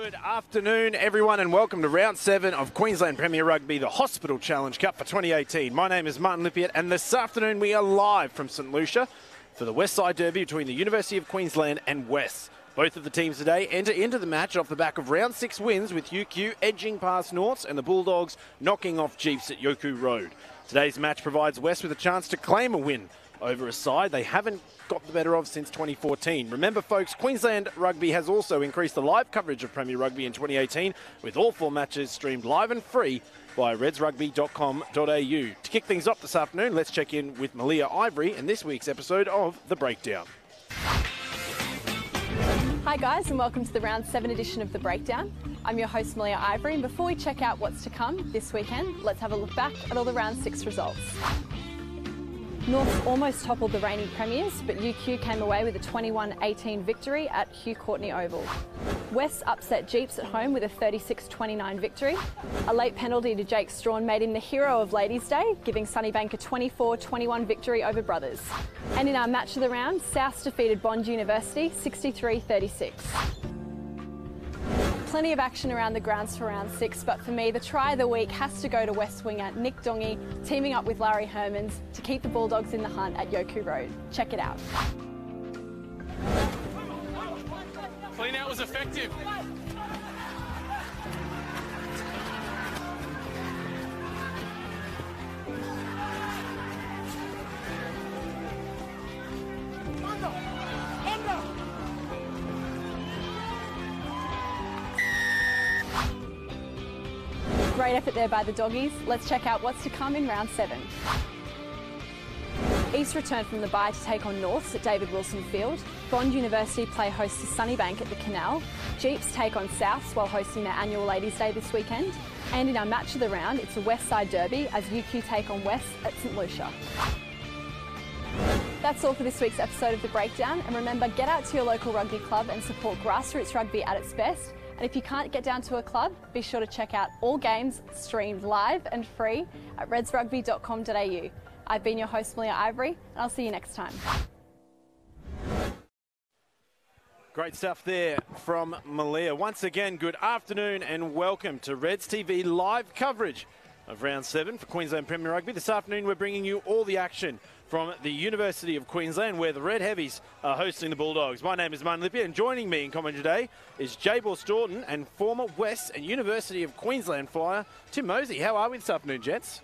Good afternoon, everyone, and welcome to Round 7 of Queensland Premier Rugby, the Hospital Challenge Cup for 2018. My name is Martin Lippiatt, and this afternoon we are live from St Lucia for the Westside Derby between the University of Queensland and West. Both of the teams today enter into the match off the back of Round 6 wins, with UQ edging past Norths and the Bulldogs knocking off Jeeps at Yoku Road. Today's match provides West with a chance to claim a win over a side they haven't got the better of since 2014. Remember, folks, Queensland Rugby has also increased the live coverage of Premier Rugby in 2018, with all 4 matches streamed live and free via redsrugby.com.au. To kick things off this afternoon, let's check in with Malia Ivory in this week's episode of The Breakdown. Hi guys, and welcome to the Round 7 edition of The Breakdown. I'm your host Malia Ivory, and before we check out what's to come this weekend, let's have a look back at all the Round 6 results. North almost toppled the reigning premiers, but UQ came away with a 21-18 victory at Hugh Courtney Oval. West upset Jeeps at home with a 36-29 victory. A late penalty to Jake Strawn made him the hero of Ladies' Day, giving Sunnybank a 24-21 victory over Brothers. And in our match of the round, South defeated Bond University 63-36. Plenty of action around the grounds for round 6, but for me, the try of the week has to go to West winger Nick Dongi, teaming up with Larry Hermans to keep the Bulldogs in the hunt at Yoku Road. Check it out. Clean out was effective. Great effort there by the Doggies. Let's check out what's to come in round 7. East returned from the bye to take on Norths at David Wilson Field. Bond University play host to Sunnybank at the Canal. Jeeps take on Souths while hosting their annual Ladies' Day this weekend. And in our match of the round, it's a Westside Derby as UQ take on West at St Lucia. That's all for this week's episode of The Breakdown. And remember, get out to your local rugby club and support grassroots rugby at its best. And if you can't get down to a club, be sure to check out all games streamed live and free at redsrugby.com.au. I've been your host, Malia Ivory, and I'll see you next time. Great stuff there from Malia. Once again, good afternoon and welcome to Reds TV live coverage of Round 7 for Queensland Premier Rugby. This afternoon, we're bringing you all the action from the University of Queensland, where the Red Heavies are hosting the Bulldogs. My name is Martin Lippiatt, and joining me in commentary today is Jabor Staunton and former West and University of Queensland flyer Tim Mosey. How are we this afternoon, gents?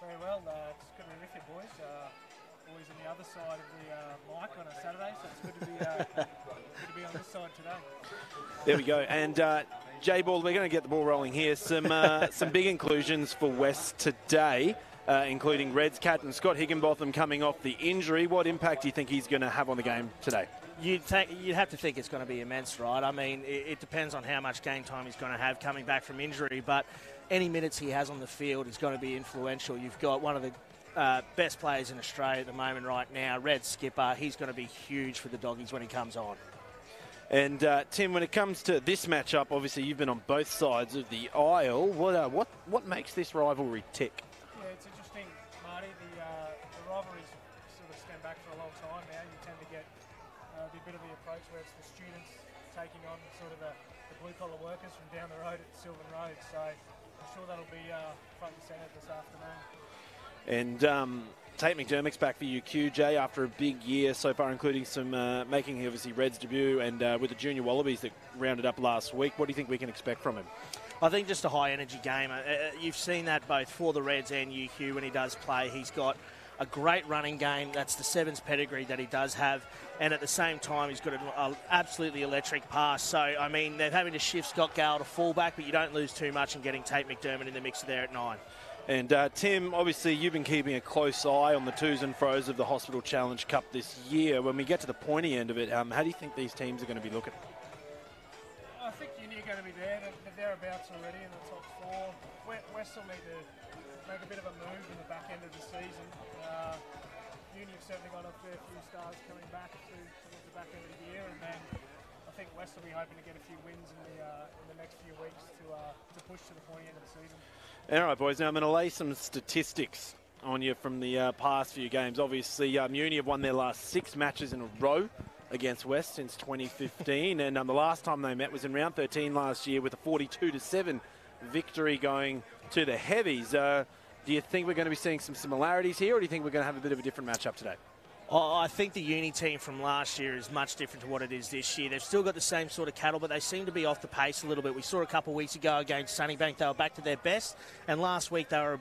Very well. It's good to be with you, boys. Always on the other side of the mic on a Saturday, so it's good to be on this side today. There we go. And Jabor, we're going to get the ball rolling here. Some big inclusions for West today. Including Reds captain Scott Higginbotham coming off the injury. What impact do you think he's going to have on the game today? You'd have to think it's going to be immense, right? I mean, it depends on how much game time he's going to have coming back from injury, but any minutes he has on the field is going to be influential. You've got one of the best players in Australia at the moment right now, Red skipper. He's going to be huge for the Doggies when he comes on. And Tim, when it comes to this matchup, obviously you've been on both sides of the aisle. What makes this rivalry tick? Yeah, it's interesting, Marty. The rivalries sort of stem back for a long time now. You tend to get the bit of the approach where it's the students taking on sort of the blue-collar workers from down the road at Sylvan Road. So I'm sure that'll be front and centre this afternoon. And Tate McDermott's back for UQJ after a big year so far, including some making obviously Red's debut and with the junior Wallabies that rounded up last week. What do you think we can expect from him? I think just a high-energy game. You've seen that both for the Reds and UQ when he does play. He's got a great running game. That's the Sevens pedigree that he does have. And at the same time, he's got an absolutely electric pass. So, I mean, they're having to shift Scott Gale to fullback, but you don't lose too much in getting Tate McDermott in the mix there at 9. And Tim, obviously you've been keeping a close eye on the twos and fros of the Hospital Challenge Cup this year. When we get to the pointy end of it, how do you think these teams are going to be looking? I think Uni are going to be there. They're thereabouts already in the top 4. West will need to make a bit of a move in the back end of the season. Uni have certainly got a fair few stars coming back towards the back end of the year, and then I think West will be hoping to get a few wins in the next few weeks to push to the pointy end of the season. All right, boys. Now I'm going to lay some statistics on you from the past few games. Obviously, Uni have won their last 6 matches in a row against West since 2015, and the last time they met was in round 13 last year with a 42-7 victory going to the Heavies. Do you think we're going to be seeing some similarities here, or do you think we're going to have a bit of a different matchup today? Oh, I think the uni team from last year is much different to what it is this year. They've still got the same sort of cattle, but they seem to be off the pace a little bit. We saw a couple of weeks ago against Sunnybank, they were back to their best, and last week they were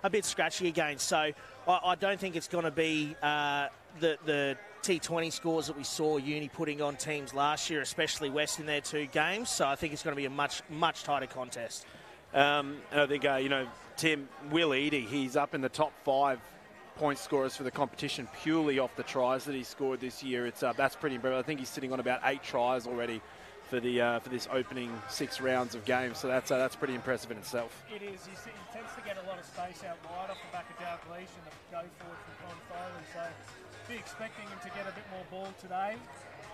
a bit scratchy again. So I don't think it's going to be the T20 scores that we saw uni putting on teams last year, especially West in their 2 games. So I think it's going to be a much tighter contest. And I think, Tim, Will Eadie, he's up in the top 5 point scorers for the competition purely off the tries that he scored this year. That's pretty impressive. I think he's sitting on about 8 tries already for this opening 6 rounds of games. So that's pretty impressive in itself. It is. He tends to get a lot of space out wide off the back of Dalglish and the go forward from Con Foley. So be expecting him to get a bit more ball today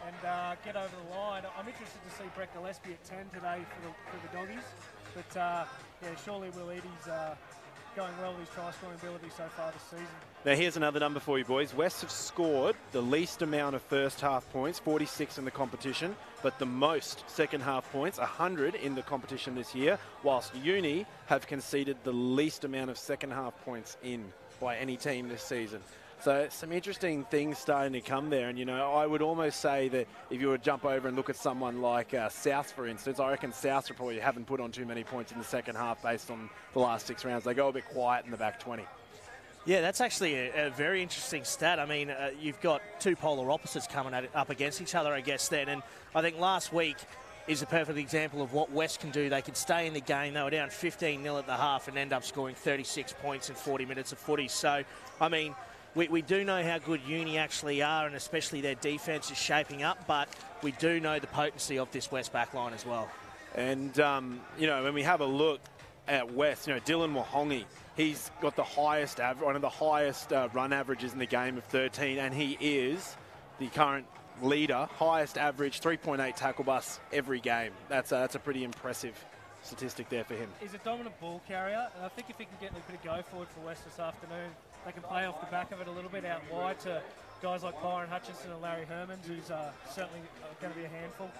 and get over the line. I'm interested to see Brett Gillespie at 10 today for the Doggies. But surely Will Eadie's going well with his try-scoring ability so far this season. Now here's another number for you boys. West have scored the least amount of first half points, 46 in the competition, but the most second half points, 100 in the competition this year, whilst Uni have conceded the least amount of second half points in by any team this season. So some interesting things starting to come there. And, I would almost say that if you were to jump over and look at someone like South, for instance, I reckon South probably haven't put on too many points in the second half based on the last 6 rounds. They go a bit quiet in the back 20. Yeah, that's actually a very interesting stat. I mean, you've got 2 polar opposites coming up against each other, I guess, then. And I think last week is a perfect example of what West can do. They can stay in the game. They were down 15-0 at the half and end up scoring 36 points in 40 minutes of footy. So, I mean, we do know how good Uni actually are, and especially their defence is shaping up, but we do know the potency of this West back line as well. And, when we have a look at West, Dylan Wahongi, he's got the highest one of the highest run averages in the game of 13, and he is the current leader, highest average, 3.8 tackle busts every game. That's a pretty impressive statistic there for him. He's a dominant ball carrier, and I think if he can get a bit of go forward for West this afternoon, they can play off the back of it a little bit out wide to guys like Byron Hutchinson and Larry Hermans, who's certainly going to be a handful.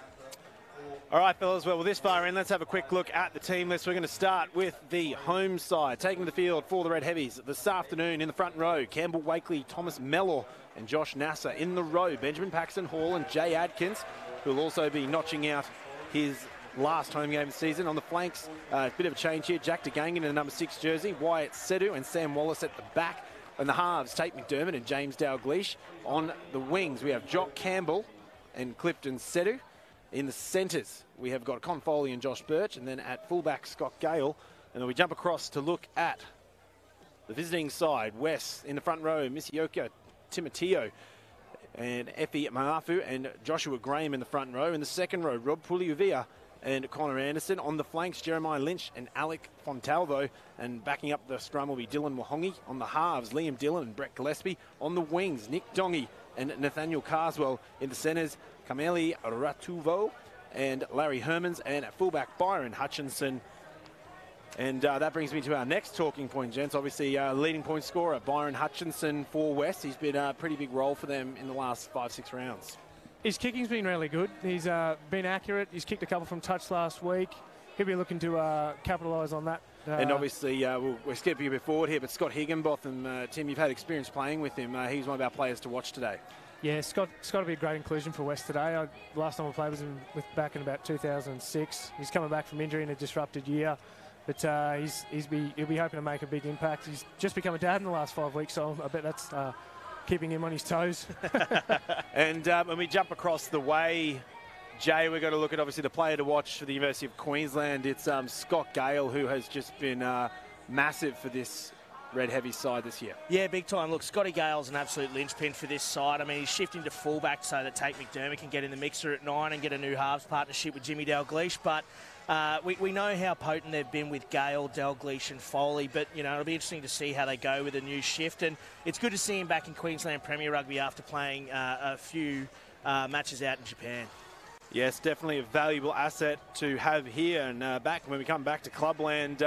All right, fellas, well, this far in, let's have a quick look at the team list. We're going to start with the home side. Taking the field for the Red Heavies this afternoon in the front row, Campbell Wakely, Thomas Mellor and Josh Nasser. In the row, Benjamin Paxton Hall and Jay Adkins, who will also be notching out his last home game of the season. On the flanks, a bit of a change here. Jack DeGangan in the number 6 jersey, Wyatt Sedu and Sam Wallace at the back. In the halves, Tate McDermott and James Dalglish. On the wings, we have Jock Campbell and Clifton Sedu. In the centres, we have got Con Foley and Josh Birch, and then at fullback, Scott Gale. And then we jump across to look at the visiting side. West in the front row, Misioka Timoteo and Effie Maafu and Joshua Graham in the front row. In the second row, Rob Puliuvia and Connor Anderson. On the flanks, Jeremiah Lynch and Alec Fontalvo. And backing up the scrum will be Dylan Wahongi. On the halves, Liam Dillon and Brett Gillespie. On the wings, Nick Dongi and Nathaniel Carswell. In the centres, Kameli Ratuvo and Larry Hermans. And at fullback, Byron Hutchinson. And that brings me to our next talking point, gents. Obviously, leading point scorer, Byron Hutchinson for West. He's been a pretty big role for them in the last 5-6 rounds. His kicking's been really good. He's been accurate. He's kicked a couple from touch last week. He'll be looking to capitalise on that. And obviously, we're skipping a bit forward here, but Scott Higginbotham, Tim, you've had experience playing with him. He's one of our players to watch today. Yeah, Scott will be a great inclusion for West today. Last time I played was back in about 2006. He's coming back from injury in a disrupted year, but he'll be hoping to make a big impact. He's just become a dad in the last 5 weeks, so I bet that's keeping him on his toes. And when we jump across the way, Jay, we're going to look at obviously the player to watch for the University of Queensland. It's Scott Gale, who has just been massive for this Red Heavy side this year. Yeah, big time. Look, Scotty Gale's an absolute linchpin for this side. I mean, he's shifting to fullback so that Tate McDermott can get in the mixer at 9 and get a new halves partnership with Jimmy Dalglish. But we know how potent they've been with Gale, Dalglish and Foley. But, it'll be interesting to see how they go with a new shift. And it's good to see him back in Queensland Premier Rugby after playing a few matches out in Japan. Yes, definitely a valuable asset to have here. And when we come back to Clubland,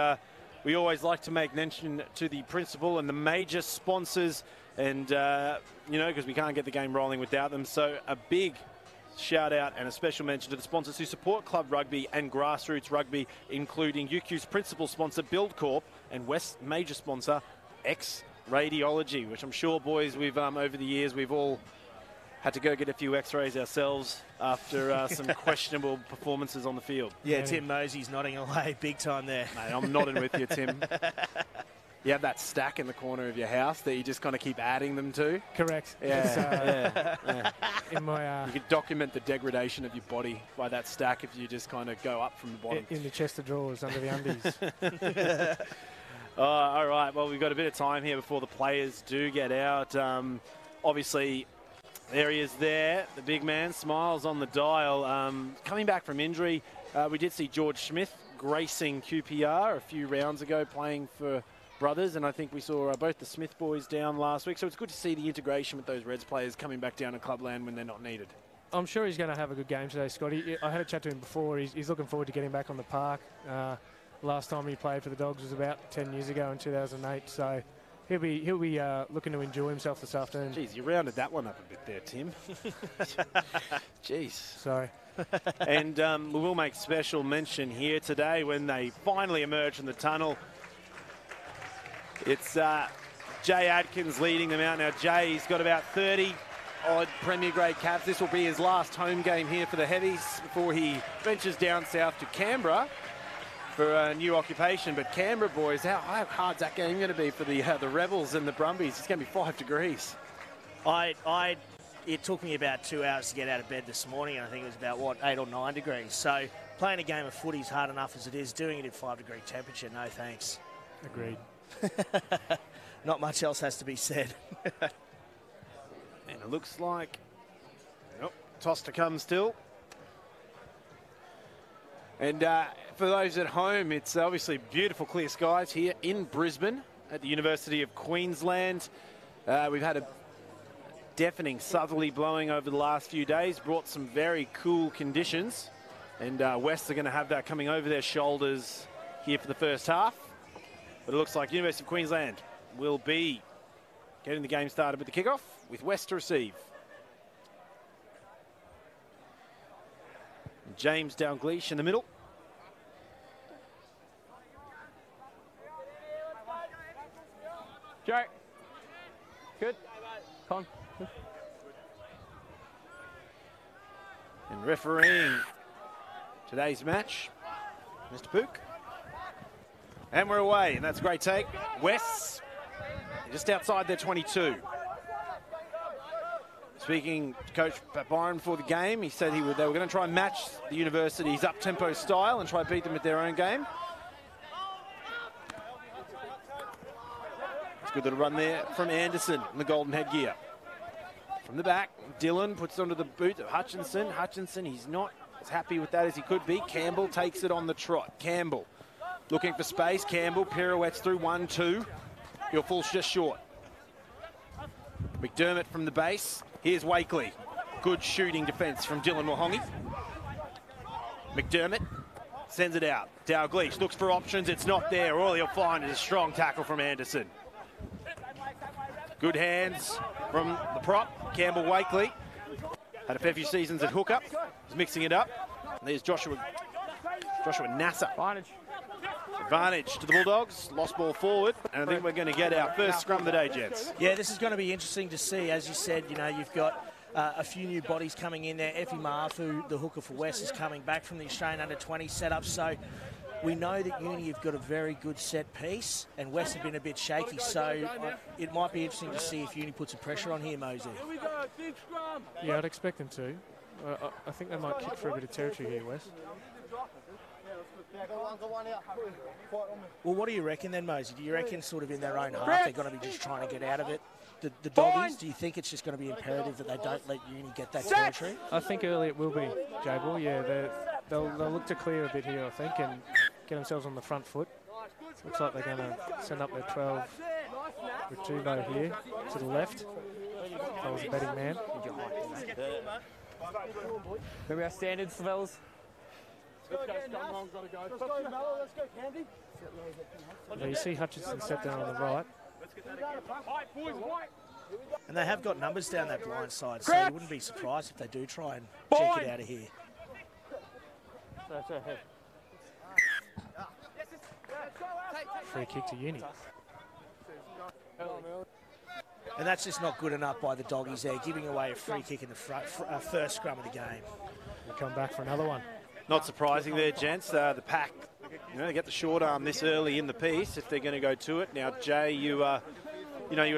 we always like to make mention to the principal and the major sponsors, and you know, because we can't get the game rolling without them. So a big shout out and a special mention to the sponsors who support club rugby and grassroots rugby, including UQ's principal sponsor Buildcorp and West's major sponsor X Radiology, which I'm sure, boys, we've over the years we've all had to go get a few x-rays ourselves after some questionable performances on the field. Yeah, Tim Mosey's nodding away big time there. Mate, I'm nodding with you, Tim. You have that stack in the corner of your house that you just kind of keep adding them to. Correct. Yeah. Yeah. In my You could document the degradation of your body by that stack if you just kind of go up from the bottom. in the chest of drawers under the undies. All right, well, we've got a bit of time here before the players do get out. Obviously, there he is there, the big man, smiles on the dial. Coming back from injury, we did see George Smith gracing QPR a few rounds ago, playing for Brothers, and I think we saw both the Smith boys down last week. So it's good to see the integration with those Reds players coming back down to clubland when they're not needed. I'm sure he's going to have a good game today, Scotty. I had a chat to him before. He's looking forward to getting back on the park. Last time he played for the Dogs was about 10 years ago in 2008. So he'll be looking to enjoy himself this afternoon. Jeez, you rounded that one up a bit there, Tim. Jeez. Sorry. And we will make special mention here today when they finally emerge from the tunnel. It's Jay Adkins leading them out. Now, Jay's got about 30-odd Premier Grade caps. This will be his last home game here for the Heavies before he ventures down south to Canberra for a new occupation. But Canberra, boys, how hard's that game going to be for the Rebels and the Brumbies? It's going to be 5 degrees. It took me about 2 hours to get out of bed this morning, and I think it was about, what, 8 or 9 degrees. So playing a game of footy is hard enough as it is. Doing it in 5-degree temperature, no thanks. Agreed. Not much else has to be said. And it looks like, nope, toss to come still. And for those at home, it's obviously beautiful clear skies here in Brisbane at the University of Queensland. We've had a deafening southerly blowing over the last few days, brought some very cool conditions. And West are going to have that coming over their shoulders here for the first half. But it looks like University of Queensland will be getting the game started with the kickoff with West to receive. James Dalgleish in the middle. Joe. Good. Con. And refereeing today's match, Mr. Pook. And we're away, and that's a great take. West, just outside their 22. Speaking to Coach Byron before the game, he said they were going to try and match the university's up-tempo style and try and beat them at their own game. It's a good little run there from Anderson in the golden headgear. From the back, Dillon puts it onto the boot of Hutchinson. Hutchinson, he's not as happy with that as he could be. Campbell takes it on the trot. Campbell looking for space. Campbell pirouettes through 1-2. Your full's just short. McDermott from the base. Here's Wakely. Good shooting defence from Dylan Wahongi. McDermott sends it out. Dalgleish looks for options. It's not there. All he'll find is a strong tackle from Anderson. Good hands from the prop, Campbell Wakely. Had a fair few seasons at hookup. He's mixing it up. And there's Joshua Nasser. Advantage to the Bulldogs. Lost ball forward. And I think we're going to get our first scrum of the day, gents. Yeah, this is going to be interesting to see. As you said, you know, you've got a few new bodies coming in there. Effie Mafu, the hooker for West, is coming back from the Australian under-20 setup. So we know that Uni have got a very good set piece, and West have been a bit shaky. So it might be interesting to see if Uni puts some pressure on here, Mosey. Yeah, I'd expect them to. I think they might kick for a bit of territory here, West. Well, what do you reckon then, Mosey? Do you reckon sort of in their own half they're going to be just trying to get out of it? The Doggies, do you think it's just going to be imperative that they don't let Uni get that territory? I think early it will be, J-Ball. Yeah, they'll look to clear a bit here, I think, and get themselves on the front foot. Looks like they're going to send up their 12 with Jubo here to the left. If I was a betting man. Maybe our standards, fellas. Let's go, Candy. You see Hutchinson set down on the right. And they have got numbers down that blind side, so you wouldn't be surprised if they do try and check it out of here. Free kick to Uni. And that's just not good enough by the doggies there, giving away a free kick in the first scrum of the game. We'll come back for another one. Not surprising there, gents. The pack, they get the short arm this early in the piece if they're going to go to it. Now, Jay, you were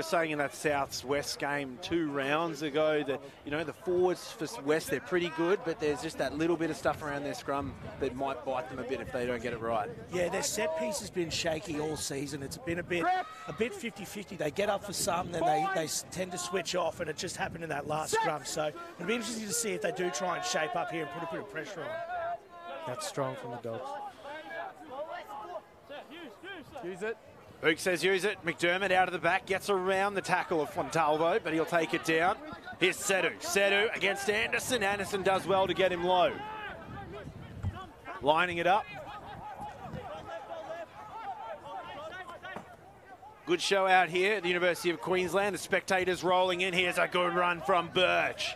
saying in that South-West game 2 rounds ago that, the forwards for West, they're pretty good, but there's just that little bit of stuff around their scrum that might bite them a bit if they don't get it right. Yeah, their set piece has been shaky all season. It's been a bit 50-50. They get up for some, then they tend to switch off, and it just happened in that last scrum. So it'll be interesting to see if they do try and shape up here and put a bit of pressure on. That's strong from the Dogs. Use it. Book says use it. McDermott out of the back, gets around the tackle of Fontalvo, but he'll take it down. Here's Sedu. Sedu against Anderson. Anderson does well to get him low. Lining it up. Good show out here at the University of Queensland. The spectators rolling in. Here's a good run from Birch.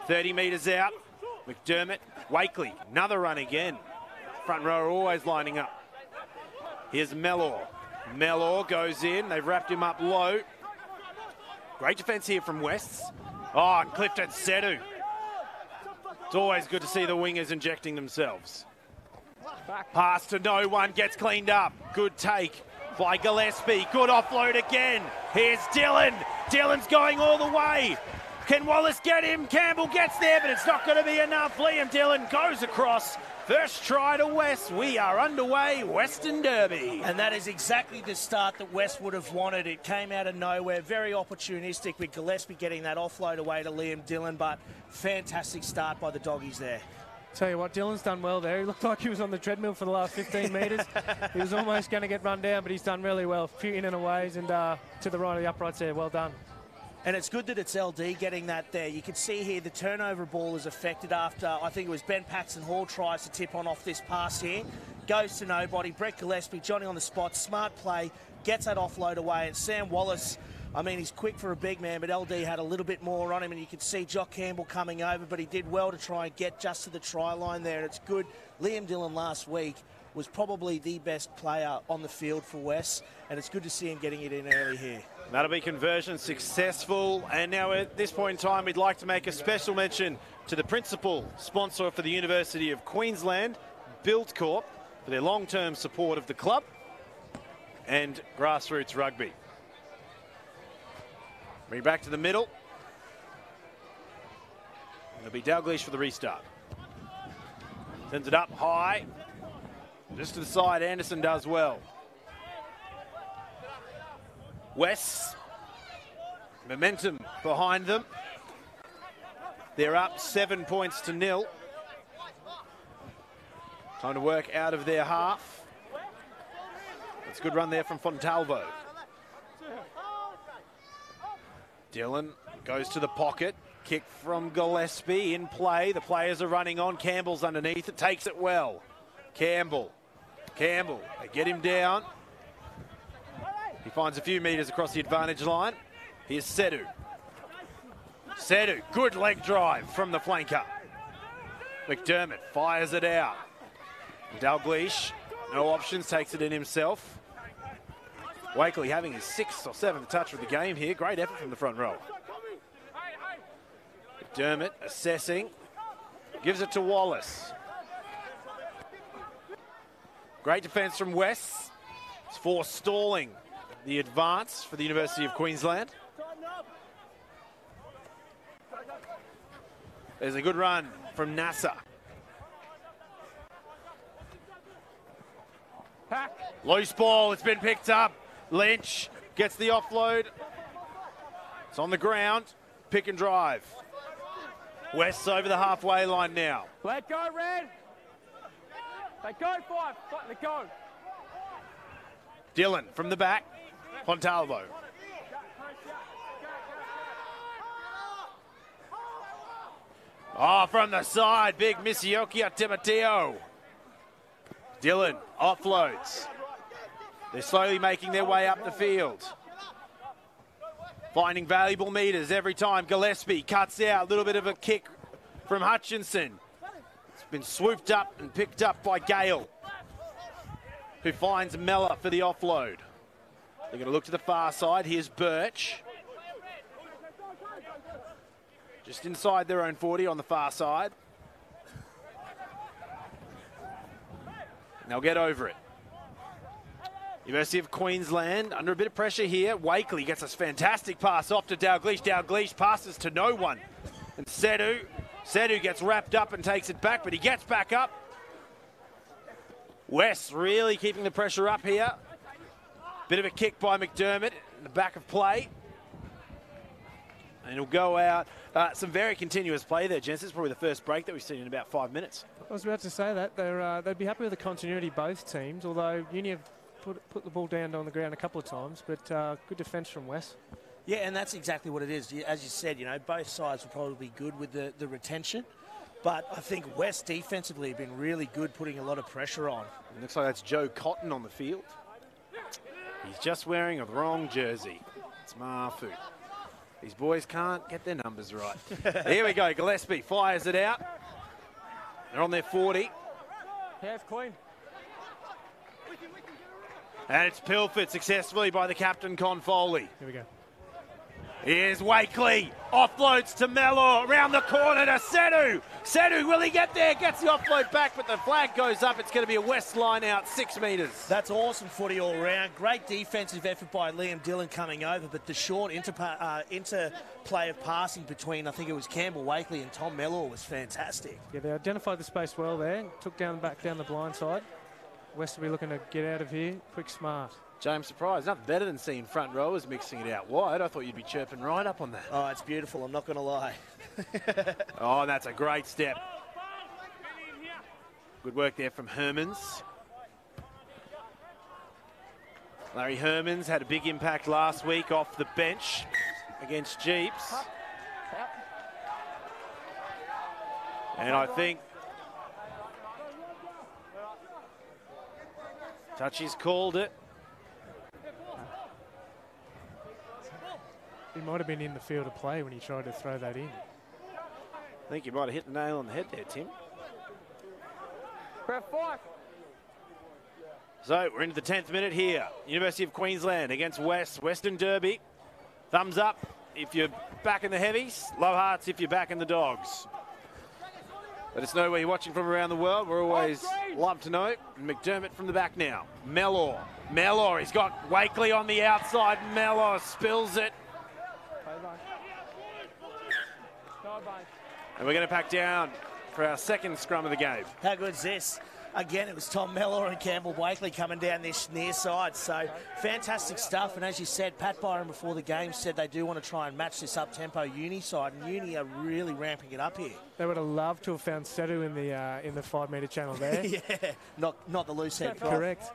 30 metres out. McDermott. Wakely. Another run again. Front row are always lining up. Here's Mellor. Mellor goes in. They've wrapped him up low. Great defence here from Wests. Oh, and Clifton Sedu. It's always good to see the wingers injecting themselves. Pass to no one. Gets cleaned up. Good take by Gillespie. Good offload again. Here's Dillon. Dillon's going all the way. Can Wallace get him? Campbell gets there, but it's not going to be enough. Liam Dillon goes across. First try to West. We are underway. Western Derby. And that is exactly the start that West would have wanted. It came out of nowhere. Very opportunistic with Gillespie getting that offload away to Liam Dillon, but fantastic start by the doggies there. Tell you what, Dillon's done well there. He looked like he was on the treadmill for the last 15 metres. He was almost going to get run down, but he's done really well. A few in and aways and to the right of the uprights there. Well done. And it's good that it's LD getting that there. You can see here the turnover ball is affected after, I think it was Ben Paxton Hall tries to tip on off this pass here. Goes to nobody. Brett Gillespie, Johnny on the spot. Smart play. Gets that offload away. And Sam Wallace, I mean, he's quick for a big man, but LD had a little bit more on him. And you can see Jock Campbell coming over, but he did well to try and get just to the try line there. And it's good. Liam Dillon last week was probably the best player on the field for West. And it's good to see him getting it in early here. That'll be conversion successful. And now at this point in time, we'd like to make a special mention to the principal sponsor for the University of Queensland, Build Corp, for their long-term support of the club and grassroots rugby. Bring it back to the middle. It'll be Dalglish for the restart. Sends it up high. Just to the side, Anderson does well. West, momentum behind them. They're up 7 points to 0. Time to work out of their half. That's a good run there from Fontalvo. Dillon goes to the pocket. Kick from Gillespie in play. The players are running on. Campbell's underneath it. Takes it well. Campbell. They get him down. He finds a few metres across the advantage line. Here's Sedu. Good leg drive from the flanker. McDermott fires it out. Dalglish, no options, takes it in himself. Wakely having his 6th or 7th touch of the game here. Great effort from the front row. McDermott assessing. Gives it to Wallace. Great defence from West. It's forestalling the advance for the University of Queensland. There's a good run from Nasser. Loose ball, it's been picked up. Lynch gets the offload. It's on the ground. Pick and drive. West's over the halfway line now. Let go, Red. Let go, 5. Let go. Dillon from the back. Fontalvo. Oh, from the side. Big Misiokia Timoteo. Dillon offloads. They're slowly making their way up the field. Finding valuable metres every time. Gillespie cuts out. A little bit of a kick from Hutchinson. It's been swooped up and picked up by Gale, who finds Mellor for the offload. They're going to look to the far side. Here's Birch. Just inside their own 40 on the far side. And they'll get over it. University of Queensland under a bit of pressure here. Wakely gets a fantastic pass off to Dalglish. Dalglish passes to no one. And Sedu gets wrapped up and takes it back, but he gets back up. West really keeping the pressure up here. Bit of a kick by McDermott in the back of play. And he'll go out. Some very continuous play there, gents. It's probably the first break that we've seen in about 5 minutes. I was about to say that. They'd be happy with the continuity, both teams, although Uni have put the ball down on the ground a couple of times, but good defence from West. Yeah, and that's exactly what it is. As you said, you know, both sides will probably be good with the retention, but I think West defensively have been really good, putting a lot of pressure on. It looks like that's Joe Cotton on the field. He's just wearing a wrong jersey. It's Mafu. These boys can't get their numbers right. Here we go. Gillespie fires it out. They're on their 40. Half Queen. And it's pilfered successfully by the captain, Con Foley. Here we go. Here's Wakely. Offloads to Mellor. Around the corner to Sedu. Sedu, will he get there? Gets the offload back, but the flag goes up. It's going to be a West line out, 6 metres. That's awesome footy all round. Great defensive effort by Liam Dillon coming over, but the short interplay of passing between, I think it was Campbell Wakely and Tom Mellor, was fantastic. Yeah, they identified the space well there. Took back down the blind side. West will be looking to get out of here. Quick, smart. James, surprised. Nothing better than seeing front rowers mixing it out wide. I thought you'd be chirping right up on that. Oh, it's beautiful. I'm not going to lie. Oh, that's a great step. Good work there from Hermans. Larry Hermans had a big impact last week off the bench against Jeeps. And I think Touchy's called it. He might have been in the field of play when he tried to throw that in. I think you might have hit the nail on the head there, Tim. Prep 5. So we're into the 10th minute here. University of Queensland against West. Western Derby. Thumbs up if you're back in the heavies. Love hearts if you're back in the dogs. Let us know where you're watching from around the world. We're always love to know. McDermott from the back now. Mellor. He's got Wakely on the outside. Mellor spills it. And we're going to pack down for our second scrum of the game. How good is this? Again, it was Tom Mellor and Campbell Wakely coming down this near side. So fantastic stuff. And as you said, Pat Byron before the game said they do want to try and match this up-tempo Uni side. And Uni are really ramping it up here. They would have loved to have found Sedu in the 5 metre channel there. Yeah, not the loose head. Correct.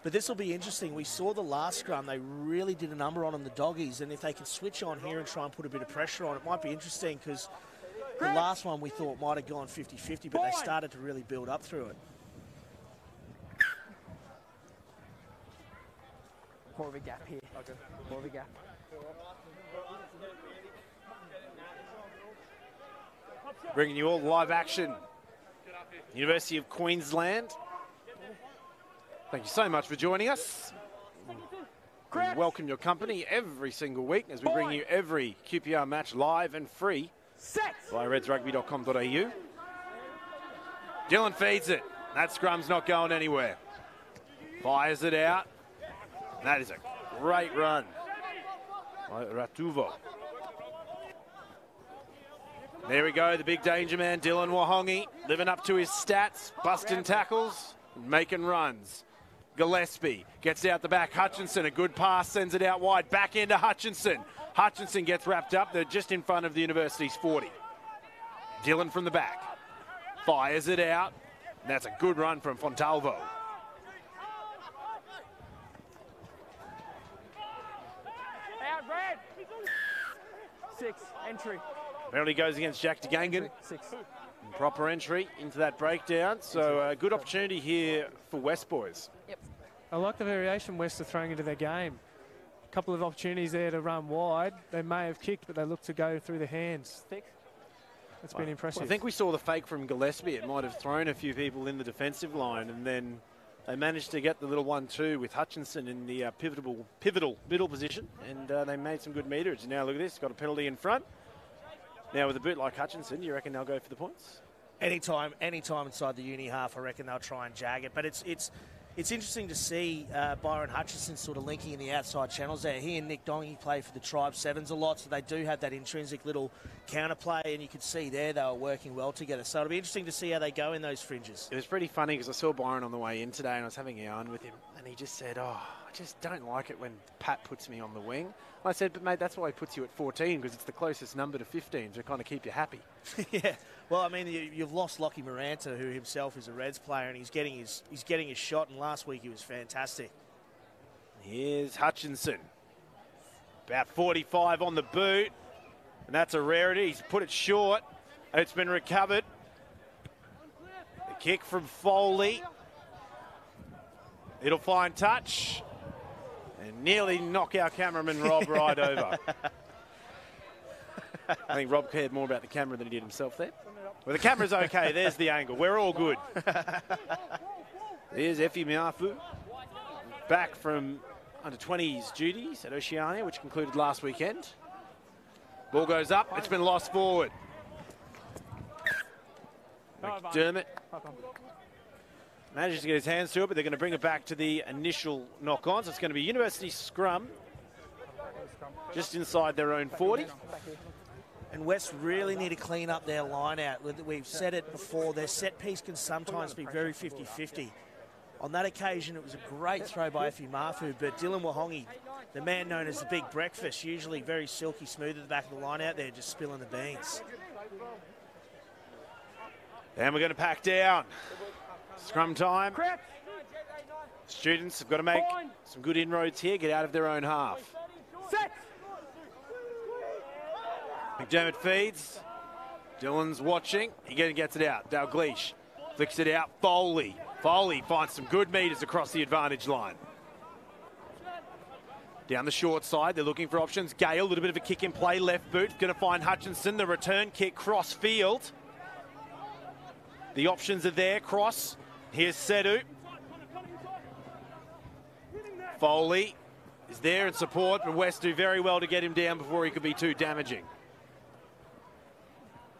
But this will be interesting. We saw the last scrum. They really did a number on them, the doggies. And if they can switch on here and try and put a bit of pressure on, it might be interesting, because the last one we thought might have gone 50-50, but they started to really build up through it. More of a gap here. Okay. More of a gap. Bringing you all live action. University of Queensland. Thank you so much for joining us. We welcome your company every single week as we bring you every QPR match live and free via redsrugby.com.au. Dillon feeds it. That scrum's not going anywhere. Fires it out. That is a great run by Ratuvo. There we go, the big danger man, Dylan Wahongi, living up to his stats, busting tackles, making runs. Gillespie gets out the back. Hutchinson, a good pass, sends it out wide. Back into Hutchinson. Hutchinson gets wrapped up. They're just in front of the University's 40. Dillon from the back. Fires it out. That's a good run from Fontalvo. Out, Brad. 6. Entry. Apparently goes against Jack DeGangan. 6. Proper entry into that breakdown. So a good opportunity here for West boys. Yep. I like the variation West are throwing into their game. A couple of opportunities there to run wide. They may have kicked, but they look to go through the hands. That's been impressive. I think we saw the fake from Gillespie. It might have thrown a few people in the defensive line, and then they managed to get the little 1-2 with Hutchinson in the pivotal middle position, and they made some good meterage. Now look at this, got a penalty in front. Now with a boot like Hutchinson, do you reckon they'll go for the points? Anytime inside the uni half, I reckon they'll try and jag it. But it's interesting to see Byron Hutchinson sort of linking in the outside channels there. He and Nick Dongy play for the Tribe Sevens a lot, so they do have that intrinsic little counterplay, and you could see there they were working well together. So it'll be interesting to see how they go in those fringes. It was pretty funny because I saw Byron on the way in today, and I was having a yarn with him, and he just said, "Oh, I just don't like it when Pat puts me on the wing." I said, "But mate, that's why he puts you at 14 because it's the closest number to 15 to kind of keep you happy." Yeah. Well, I mean, you've lost Lockie Moranta, who himself is a Reds player, and he's getting his shot. And last week he was fantastic. Here's Hutchinson, about 45 on the boot, and that's a rarity. He's put it short, and it's been recovered. The kick from Foley. It'll find touch, and nearly knock our cameraman Rob right over. I think Rob cared more about the camera than he did himself there. Well, the camera's okay. There's the angle. We're all good. There's Effie Miafu, back from under-20s duties at Oceania, which concluded last weekend. Ball goes up. It's been lost forward. McDermott manages to get his hands to it, but they're going to bring it back to the initial knock-on. So it's going to be University scrum just inside their own 40. And West really need to clean up their line out. We've said it before, their set piece can sometimes be very 50-50. On that occasion, it was a great throw by Effie Mafu, but Dylan Wahongi, the man known as the Big Breakfast, usually very silky smooth at the back of the line out there, just spilling the beans. And we're going to pack down. Scrum time. Students have got to make some good inroads here, get out of their own half. McDermott feeds. Dylan's watching. He gets it out. Dalgleish flicks it out. Foley. Foley finds some good meters across the advantage line. Down the short side, they're looking for options. Gale, a little bit of a kick in play. Left boot. Going to find Hutchinson. The return kick cross field. The options are there. Cross. Here's Sedu. Foley is there in support, but West do very well to get him down before he could be too damaging.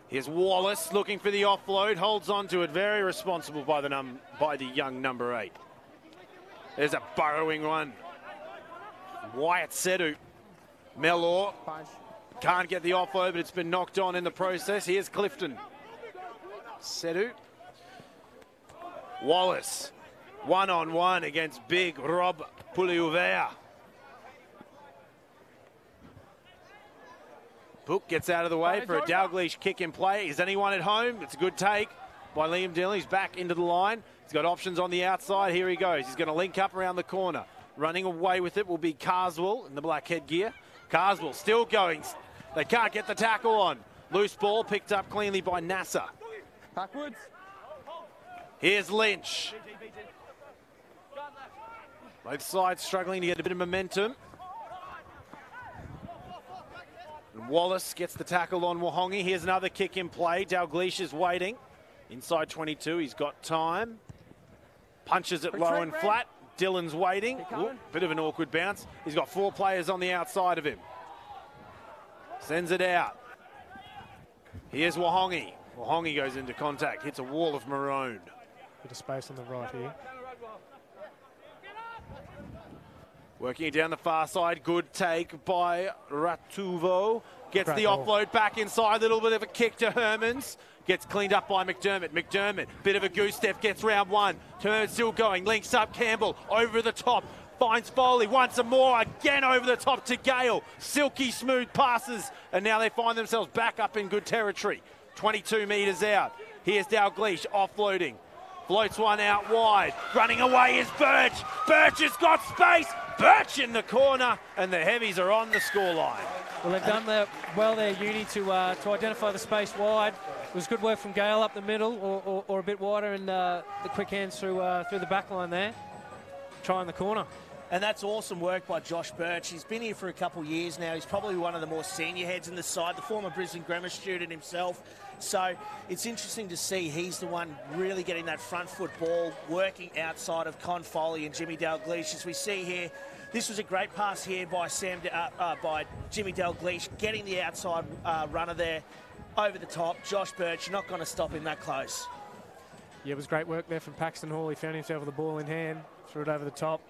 Here's Wallace looking for the offload, holds on to it, very responsible by the young number 8. There's a burrowing one. Wyatt Sedu. Mellor can't get the offload, but it's been knocked on in the process. Here's Clifton. Sedu. Wallace, one-on-one against big Rob Puliuvea. Book gets out of the way for a Dalgleish kick in play. Is anyone at home? It's a good take by Liam Dillon. He's back into the line. He's got options on the outside. Here he goes. He's going to link up around the corner. Running away with it will be Carswell in the black headgear. Carswell still going. They can't get the tackle on. Loose ball picked up cleanly by Nasser. Backwards. Here's Lynch. Both sides struggling to get a bit of momentum. And Wallace gets the tackle on Wahongi. Here's another kick in play. Dalgleish is waiting. Inside 22, he's got time. Punches it low and flat. Dylan's waiting. Ooh, bit of an awkward bounce. He's got 4 players on the outside of him. Sends it out. Here's Wahongi. Wahongi goes into contact. Hits a wall of maroon. Bit of space on the right here. Working it down the far side. Good take by Ratuvo. Gets the offload back inside. A little bit of a kick to Hermans. Gets cleaned up by McDermott. McDermott, bit of a goose step, gets round one. Hermans still going. Links up Campbell. Over the top. Finds Foley once more. Again over the top to Gale. Silky smooth passes. And now they find themselves back up in good territory. 22 metres out. Here's Dalgleish offloading. Floats one out wide. Running away is Birch. Birch has got space. Birch in the corner, and the heavies are on the scoreline. Well, they've done well there, Uni, to identify the space wide. It was good work from Gale up the middle, or a bit wider, and the quick hands through the back line there, trying the corner. And that's awesome work by Josh Birch. He's been here for a couple of years now. He's probably one of the more senior heads in the side, the former Brisbane Grammar student himself. So it's interesting to see he's the one really getting that front foot ball, working outside of Con Foley and Jimmy Dalglish. As we see here, this was a great pass here by by Jimmy Dalglish, getting the outside runner there over the top. Josh Birch, you're not going to stop him that close. Yeah, it was great work there from Paxton Hall. He found himself with the ball in hand, threw it over the top.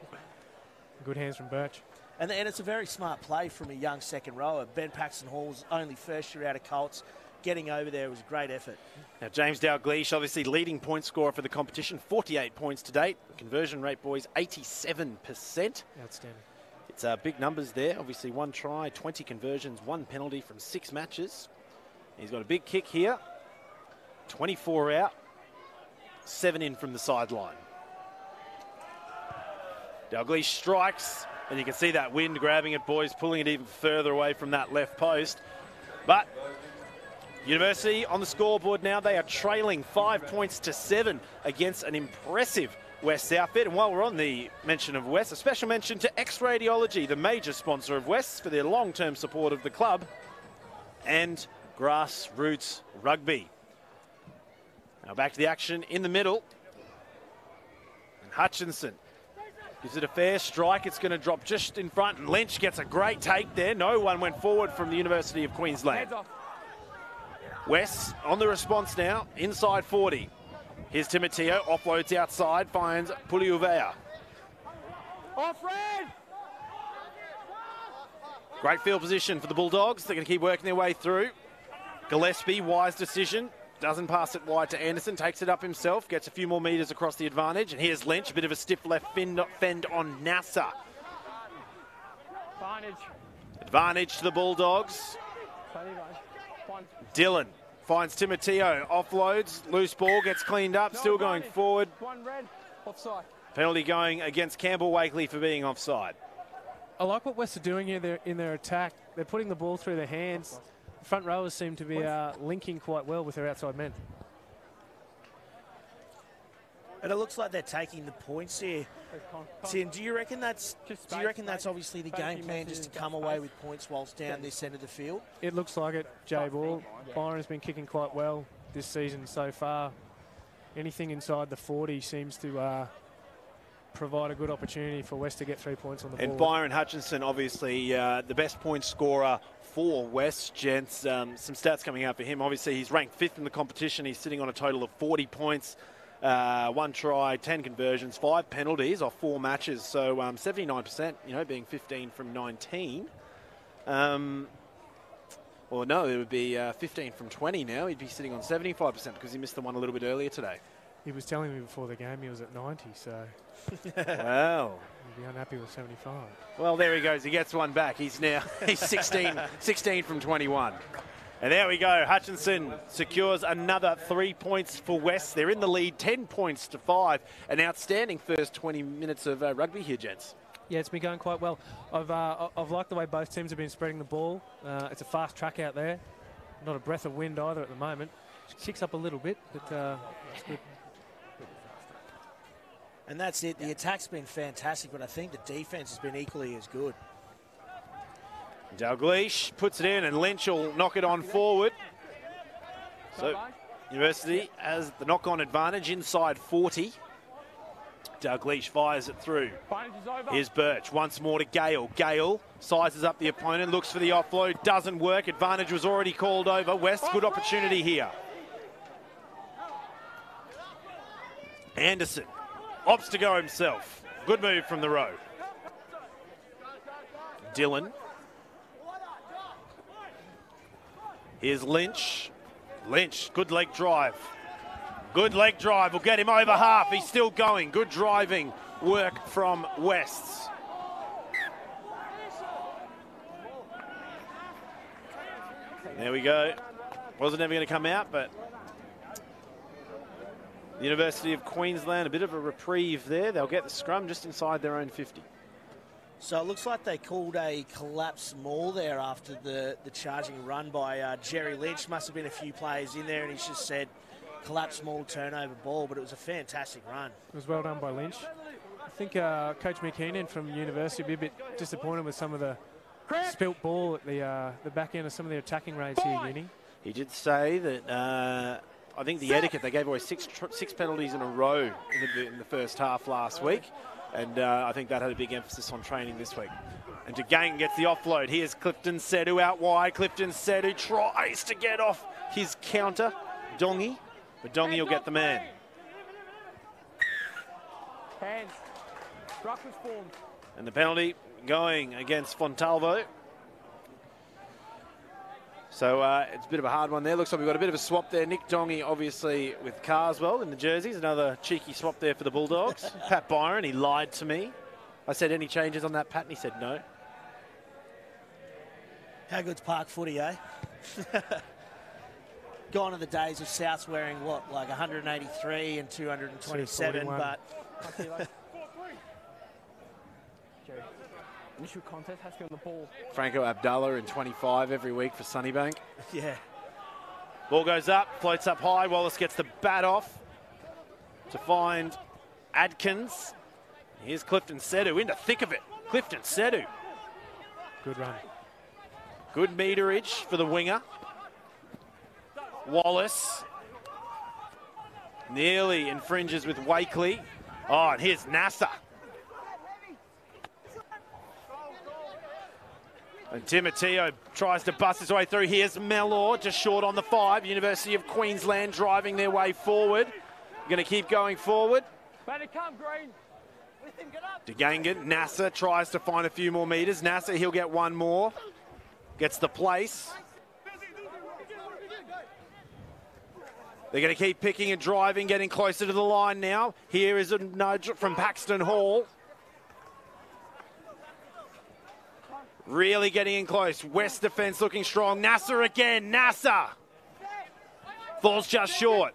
Good hands from Birch. And it's a very smart play from a young second rower. Ben Paxton Hall's only first year out of Colts. Getting over there was a great effort. Now, James Dalglish, obviously leading point scorer for the competition, 48 points to date. Conversion rate, boys, 87%. Outstanding. It's big numbers there. Obviously, 1 try, 20 conversions, 1 penalty from 6 matches. He's got a big kick here. 24 out, 7 in from the sideline. Dalglish strikes, and you can see that wind grabbing it, boys, pulling it even further away from that left post. But University on the scoreboard now. They are trailing 5 points to 7 against an impressive West outfit. And while we're on the mention of West, a special mention to X Radiology, the major sponsor of West, for their long-term support of the club, and Grassroots Rugby. Now back to the action in the middle. And Hutchinson gives it a fair strike. It's going to drop just in front, and Lynch gets a great take there. No one went forward from the University of Queensland. West on the response now, inside 40. Here's Timoteo, offloads outside, finds Puliuvea. Off red! Great field position for the Bulldogs. They're going to keep working their way through. Gillespie, wise decision. Doesn't pass it wide to Anderson, takes it up himself, gets a few more metres across the advantage. And here's Lynch, a bit of a stiff left fend on Nasser. Advantage to the Bulldogs. Dillon finds Timoteo, offloads, loose ball, gets cleaned up, still going forward. One red, offside. Penalty going against Campbell Wakely for being offside. I like what West are doing here in their attack. They're putting the ball through their hands. The front rowers seem to be linking quite well with their outside men. And it looks like they're taking the points here. Tim, do you reckon that's obviously the game plan, just to come away with points whilst down this end of the field? It looks like it, Jay Ball. Byron's been kicking quite well this season so far. Anything inside the 40 seems to provide a good opportunity for West to get 3 points on the board. And Byron Hutchinson, obviously the best point scorer for West, gents. Some stats coming out for him. Obviously, he's ranked 5th in the competition. He's sitting on a total of 40 points. 1 try, 10 conversions, 5 penalties off 4 matches. So 79%, being 15 from 19. Well, no, it would be 15 from 20 now. He'd be sitting on 75% because he missed the one a little bit earlier today. He was telling me before the game he was at 90, so... Wow. He'd be unhappy with 75. Well, there he goes. He gets one back. He's 16 from 21. And there we go. Hutchinson secures another 3 points for West. They're in the lead, 10 points to 5. An outstanding first 20 minutes of rugby here, gents. Yeah, it's been going quite well. I've liked the way both teams have been spreading the ball. It's a fast track out there. Not a breath of wind either at the moment. It kicks up a little bit, but it's good. And that's it. The attack's been fantastic, but I think the defence has been equally as good. Dalglish puts it in, and Lynch will knock it on forward. So University has the knock-on advantage inside 40. Dalglish fires it through. Here's Birch once more to Gale. Gale sizes up the opponent, looks for the offload, doesn't work. Advantage was already called over. West, good opportunity here. Anderson opts to go himself. Good move from the row. Dillon. Here's Lynch. Lynch, good leg drive. Good leg drive will get him over half. He's still going. Good driving work from Wests. There we go. Wasn't ever going to come out, but the University of Queensland, a bit of a reprieve there. They'll get the scrum just inside their own 50. So it looks like they called a collapse maul there after the charging run by Jerry Lynch. Must have been a few players in there, and he's just said collapse maul, turnover ball, but it was a fantastic run. It was well done by Lynch. I think Coach McKeenan from University will be a bit disappointed with some of the spilt ball at the back end of some of the attacking raids here, Uni. He did say that I think the etiquette, they gave away six penalties in a row in the first half last week. And I think that had a big emphasis on training this week. And DeGang gets the offload. Here's Clifton Sedu out wide. Clifton Sedu tries to get off his counter. Dongi. But Dongi will get the man. Hands. Ruck was formed. And the penalty going against Fontalvo. So it's a bit of a hard one there. Looks like we've got a bit of a swap there. Nick Dongi, obviously, with Carswell in the jerseys. Another cheeky swap there for the Bulldogs. Pat Byron, he lied to me. I said, any changes on that, Pat? And he said no. How good's park footy, eh? Gone are the days of Souths wearing, what, like 183 and 227, but... Initial contest has to be on the ball. Franco Abdallah in 25 every week for Sunnybank. Yeah. Ball goes up, floats up high. Wallace gets the bat off to find Adkins. Here's Clifton Sedu in the thick of it. Clifton Sedu. Good run. Good meterage for the winger. Wallace nearly infringes with Wakely. Oh, and here's Nasser. And Timoteo tries to bust his way through. Here's Mellor, just short on the 5. University of Queensland driving their way forward. Going to keep going forward. Better come, Green. DeGangan, Nasser tries to find a few more metres. Nasser, he'll get one more. Gets the place. They're going to keep picking and driving, getting closer to the line now. Here is a nudge from Paxton Hall. Really getting in close. West defence looking strong. Nasser again. Nasser. Falls just short.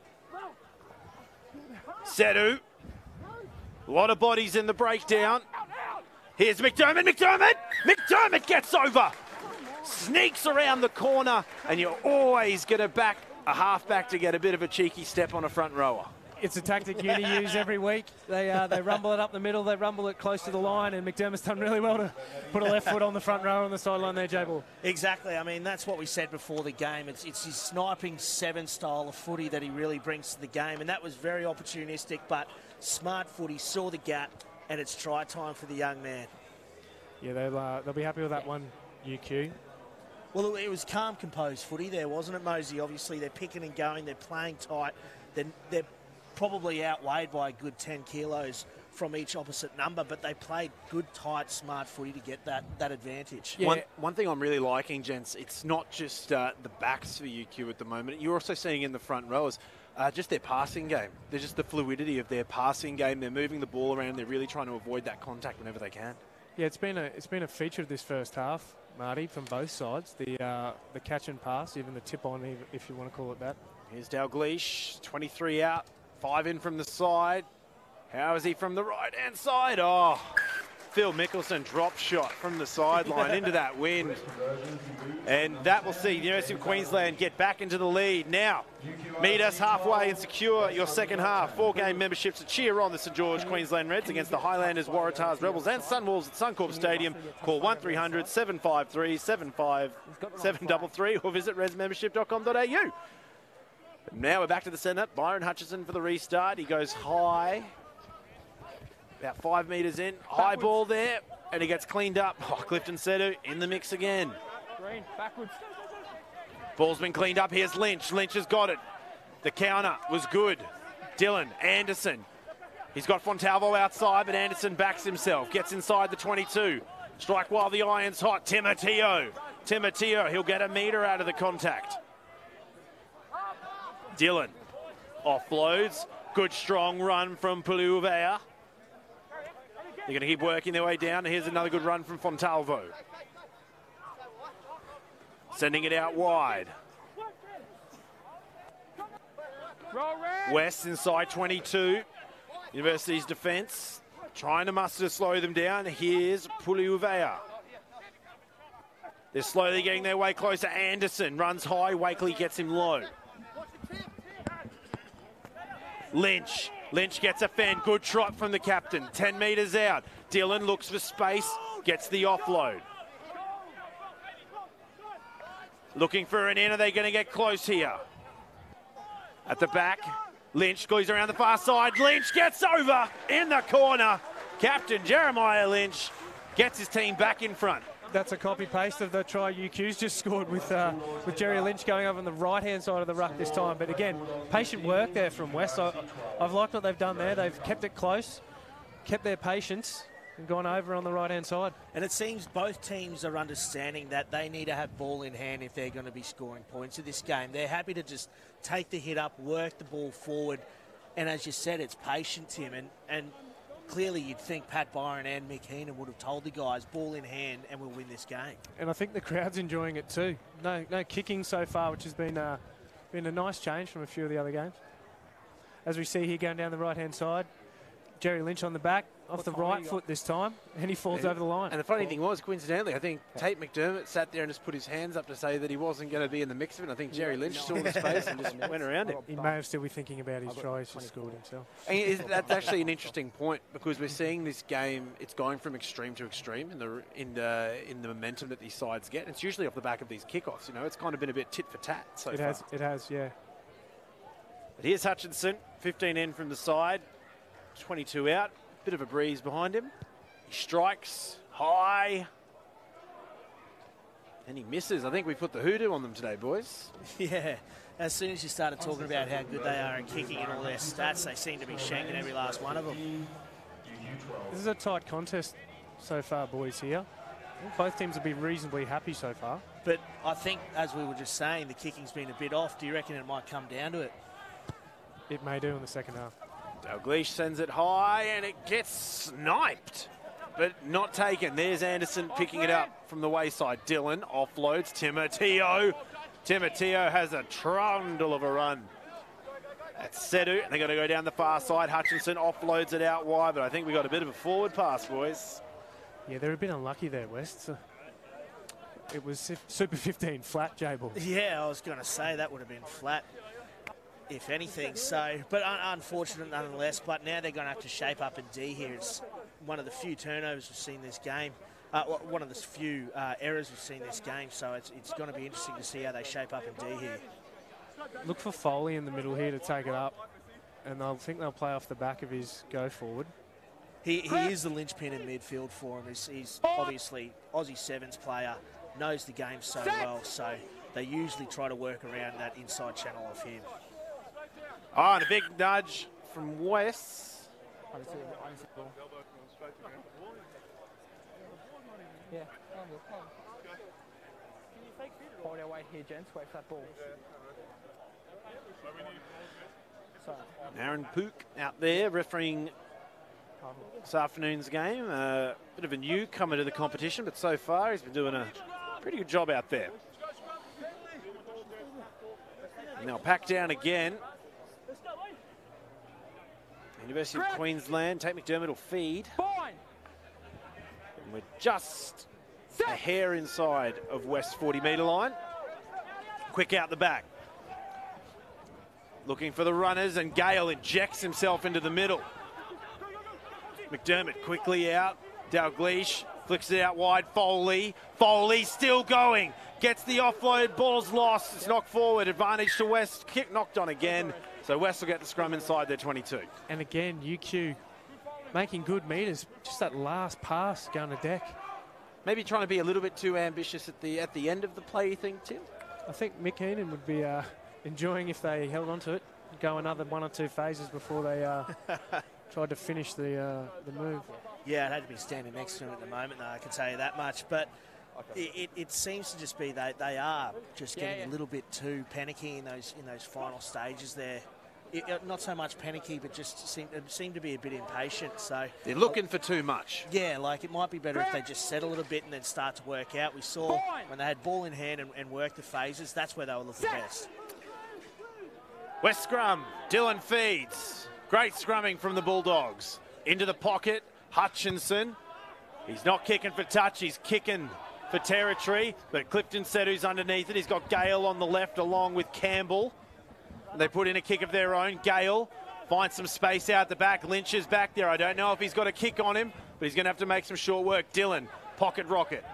Sedu. A lot of bodies in the breakdown. Here's McDermott. McDermott gets over. Sneaks around the corner. And you're always going to back a halfback to get a bit of a cheeky step on a front rower. It's a tactic Uni use every week. They rumble it up the middle, they rumble it close to the line, and McDermott's done really well to put a left foot on the front row on the sideline there, J-Ball. Exactly. I mean, that's what we said before the game. It's his sniping 7 style of footy that he really brings to the game, and that was very opportunistic, but smart footy, saw the gap, and it's try time for the young man. Yeah, they'll be happy with that one, UQ. Well, it was calm, composed footy there, wasn't it, Mosey? Obviously, they're picking and going, they're playing tight, they're probably outweighed by a good 10 kilos from each opposite number, but they played good, tight, smart footy to get that advantage. Yeah. One thing I'm really liking, gents, it's not just the backs for UQ at the moment. You're also seeing in the front rowers just their passing game. They're just the fluidity of their passing game. They're moving the ball around. They're really trying to avoid that contact whenever they can. Yeah, it's been a feature of this first half, Marty, from both sides. The catch and pass, even the tip on, if you want to call it that. Here's Dalglish, 23 out. 5 in from the side. How is he from the right-hand side? Oh, Phil Mickelson drop shot from the sideline into that wind. And that will see the University of Queensland get back into the lead. Now, meet us halfway and secure your second half. 4-game memberships to cheer on the St George Queensland Reds against the Highlanders, Waratahs, Rebels and Sunwolves at Suncorp Stadium. Call 1300 753 733 or visit redsmembership.com.au. Now we're back to the centre. Byron Hutchison for the restart. He goes high. About 5 metres in. High ball there. And he gets cleaned up. Oh, Clifton Sedu in the mix again. Green, backwards. Ball's been cleaned up. Here's Lynch. Lynch has got it. The counter was good. Dylan Anderson. He's got Fontalvo outside, but Anderson backs himself. Gets inside the 22. Strike while the iron's hot. Timoteo. He'll get a metre out of the contact. Dylan offloads. Good strong run from Puluivea. They're going to keep working their way down. Here's another good run from Fontalvo. Sending it out wide. West inside 22. University's defence trying to muster to slow them down. Here's Puliuvea. They're slowly getting their way closer. Anderson runs high. Wakely gets him low. Lynch. Lynch gets a fend. Good trot from the captain. 10 metres out. Dillon looks for space. Gets the offload. Looking for an in. Are they going to get close here? At the back. Lynch squeezes around the far side. Lynch gets over in the corner. Captain Jeremiah Lynch gets his team back in front. That's a copy-paste of the try UQ's just scored with Jerry Lynch going over on the right-hand side of the ruck this time. But again, patient work there from West. I've liked what they've done there. They've kept it close, kept their patience, and gone over on the right-hand side. And it seems both teams are understanding that they need to have ball in hand if they're going to be scoring points in this game. They're happy to just take the hit up, work the ball forward. And as you said, it's patience, Tim. And clearly you'd think Pat Byron and Mick Heenan would have told the guys, ball in hand, and we'll win this game. And I think the crowd's enjoying it too. No kicking so far, which has been a nice change from a few of the other games. As we see here going down the right-hand side, Jerry Lynch on the back, off the right foot this time, and he falls over the line. And the funny thing was, coincidentally, I think Tate McDermott sat there and just put his hands up to say that he wasn't going to be in the mix of it. I think Jerry Lynch saw the space and just went around it. He may have still be thinking about his try. He's just scored himself. And that's actually an interesting point, because we're seeing this game, it's going from extreme to extreme in the momentum that these sides get. It's usually off the back of these kickoffs. You know, it's kind of been a bit tit for tat so far. It has, yeah. But here's Hutchinson, 15 in from the side, 22 out. Bit of a breeze behind him. He strikes high. And he misses. I think we put the hoodoo on them today, boys. Yeah. As soon as you started talking about how good they are at kicking and all their stats, they seem to be shanking every last one of them. This is a tight contest so far, boys, here. Both teams will be reasonably happy so far. But I think, as we were just saying, the kicking's been a bit off. Do you reckon it might come down to it? It may do in the second half. Dalglish sends it high and it gets sniped, but not taken. There's Anderson picking it up from the wayside. Dillon offloads. Timoteo. Timoteo has a trundle of a run. That's Sedu. They're going to go down the far side. Hutchinson offloads it out wide, but I think we got a bit of a forward pass, boys. Yeah, they're a bit unlucky there, West. It was Super 15 flat, J-Ball. Yeah, I was going to say that would have been flat, if anything. So, but unfortunate nonetheless. But now they're going to have to shape up in D here. It's one of the few turnovers we've seen this game. One of the few errors we've seen this game. So it's going to be interesting to see how they shape up in D here. Look for Foley in the middle here to take it up, and I think they'll play off the back of his go forward. He is the linchpin in midfield for him. He's obviously Aussie Sevens player, knows the game so well. So they usually try to work around that inside channel of him. Oh, and a big nudge from West. Yeah. Hold our weight here, gents. Wait for that ball. Aaron Pook out there refereeing this afternoon's game. A bit of a newcomer to the competition, but so far he's been doing a pretty good job out there. And they'll pack down again. University of Queensland, Tate McDermott will feed. And we're just a hair inside of West's 40-metre line. Quick out the back. Looking for the runners, and Gale injects himself into the middle. McDermott quickly out. Dalglish flicks it out wide. Foley still going. Gets the offload. Ball's lost. It's knocked forward. Advantage to West. Kick knocked on again. So West will get the scrum inside their 22. And again, UQ making good metres. Just that last pass going to deck. Maybe trying to be a little bit too ambitious at the end of the play, you think, Tim? I think Mick Heenan would be enjoying if they held on to it, go another one or two phases before they tried to finish the move. Yeah, I'd had to be standing next to him at the moment, though, I can tell you that much. But it seems to just be they are just getting a little bit too panicky in those final stages there. Not so much panicky, but just seem to be a bit impatient. So they're looking for too much. Yeah, like it might be better if they just settle a little bit and then start to work out. We saw when they had ball in hand and worked the phases, that's where they were looking best. West scrum, Dillon feeds. Great scrumming from the Bulldogs. Into the pocket, Hutchinson, he's not kicking for touch, he's kicking for territory, but Clifton Sedu's underneath it. He's got Gale on the left along with Campbell. They put in a kick of their own. Gale finds some space out the back. Lynch is back there. I don't know if he's got a kick on him, but he's going to have to make some short work. Dillon, pocket rocket.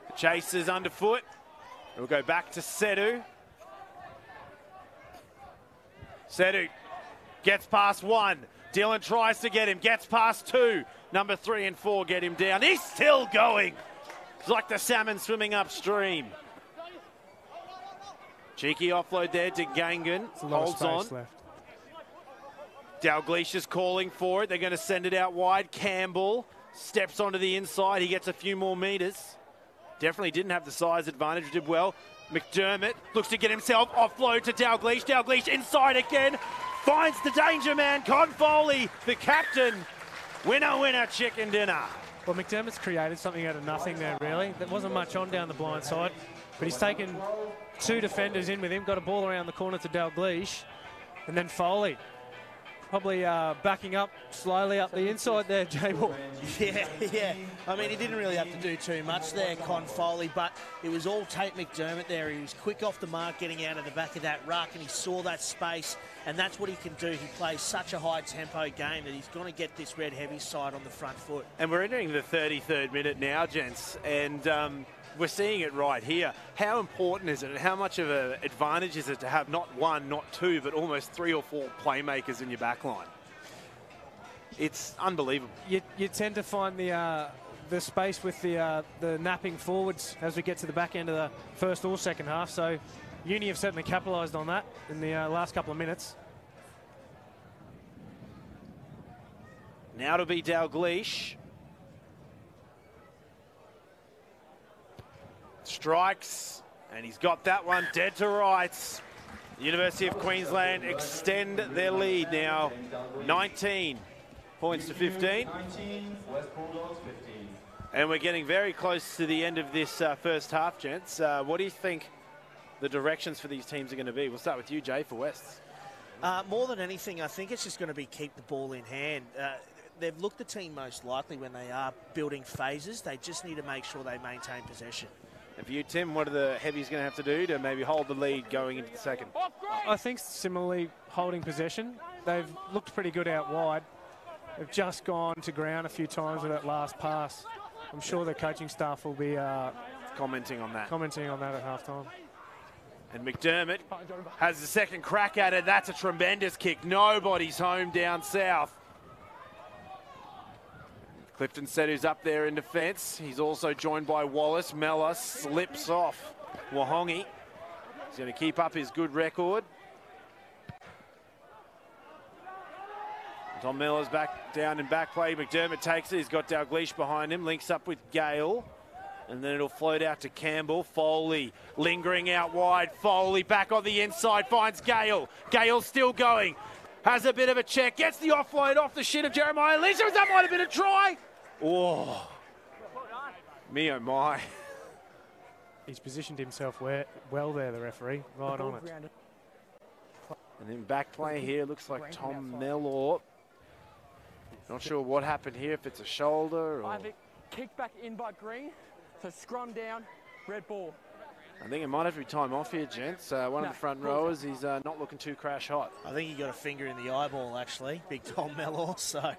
The chase is underfoot. We'll go back to Sedu. Sedu gets past one. Dillon tries to get him, gets past two. Number 3 and 4 get him down. He's still going. It's like the salmon swimming upstream. Cheeky offload there to Gangan. Holds on. Left. Dalglish is calling for it. They're going to send it out wide. Campbell steps onto the inside. He gets a few more metres. Definitely didn't have the size advantage. Did well. McDermott looks to get himself offload to Dalglish. Dalglish inside again. Finds the danger man, Con Foley, the captain. Winner, winner, chicken dinner. Well, McDermott's created something out of nothing there, really. There wasn't much on down the blind side, but he's taken 2 defenders in with him, got a ball around the corner to Dalglish, and then Foley. Probably backing up slowly up the inside there, J-Ball. Yeah. I mean, he didn't really have to do too much there, Con Foley, but it was all Tate McDermott there. He was quick off the mark getting out of the back of that ruck, and he saw that space, and that's what he can do. He plays such a high-tempo game that he's going to get this red heavy side on the front foot. And we're entering the 33rd minute now, gents, and we're seeing it right here. How important is it, and how much of an advantage is it to have not 1, not 2, but almost 3 or 4 playmakers in your back line? It's unbelievable. You tend to find the space with the napping forwards as we get to the back end of the first or second half. So Uni have certainly capitalised on that in the last couple of minutes. Now to be Dalglish. Strikes, and he's got that one dead to rights. The University of Queensland extend their lead now, 19 points to 15. And we're getting very close to the end of this first half, gents. What do you think the directions for these teams are going to be? We'll start with you, Jay, for Wests. More than anything, I think it's just going to be keep the ball in hand. They've looked the team most likely when they are building phases. They just need to make sure they maintain possession. And for you, Tim, what are the heavies going to have to do to maybe hold the lead going into the second? I think similarly holding possession. They've looked pretty good out wide. They've just gone to ground a few times with that last pass. I'm sure the coaching staff will be commenting on that at half-time. And McDermott has the second crack at it. That's a tremendous kick. Nobody's home down south. Clifton Sedu's up there in defence. He's also joined by Wallace. Mella slips off Wahongi. He's going to keep up his good record. Tom Miller's back down in back play. McDermott takes it. He's got Dalglish behind him. Links up with Gale. And then it'll float out to Campbell. Foley lingering out wide. Foley back on the inside. Finds Gale. Gale still going. Has a bit of a check, gets the offload off the shin of Jeremiah Lynch. That might have been a try. Oh, me oh my. He's positioned himself well there, the referee, right on it. And then back play here, looks like Tom Mellor. Not sure what happened here, if it's a shoulder or... I think kicked back in by Green, so scrum down, red ball. I think it might have to be time off here, gents. One of the front rowers, he's not looking too crash hot. I think he got a finger in the eyeball, actually, big Tom Mellor. So,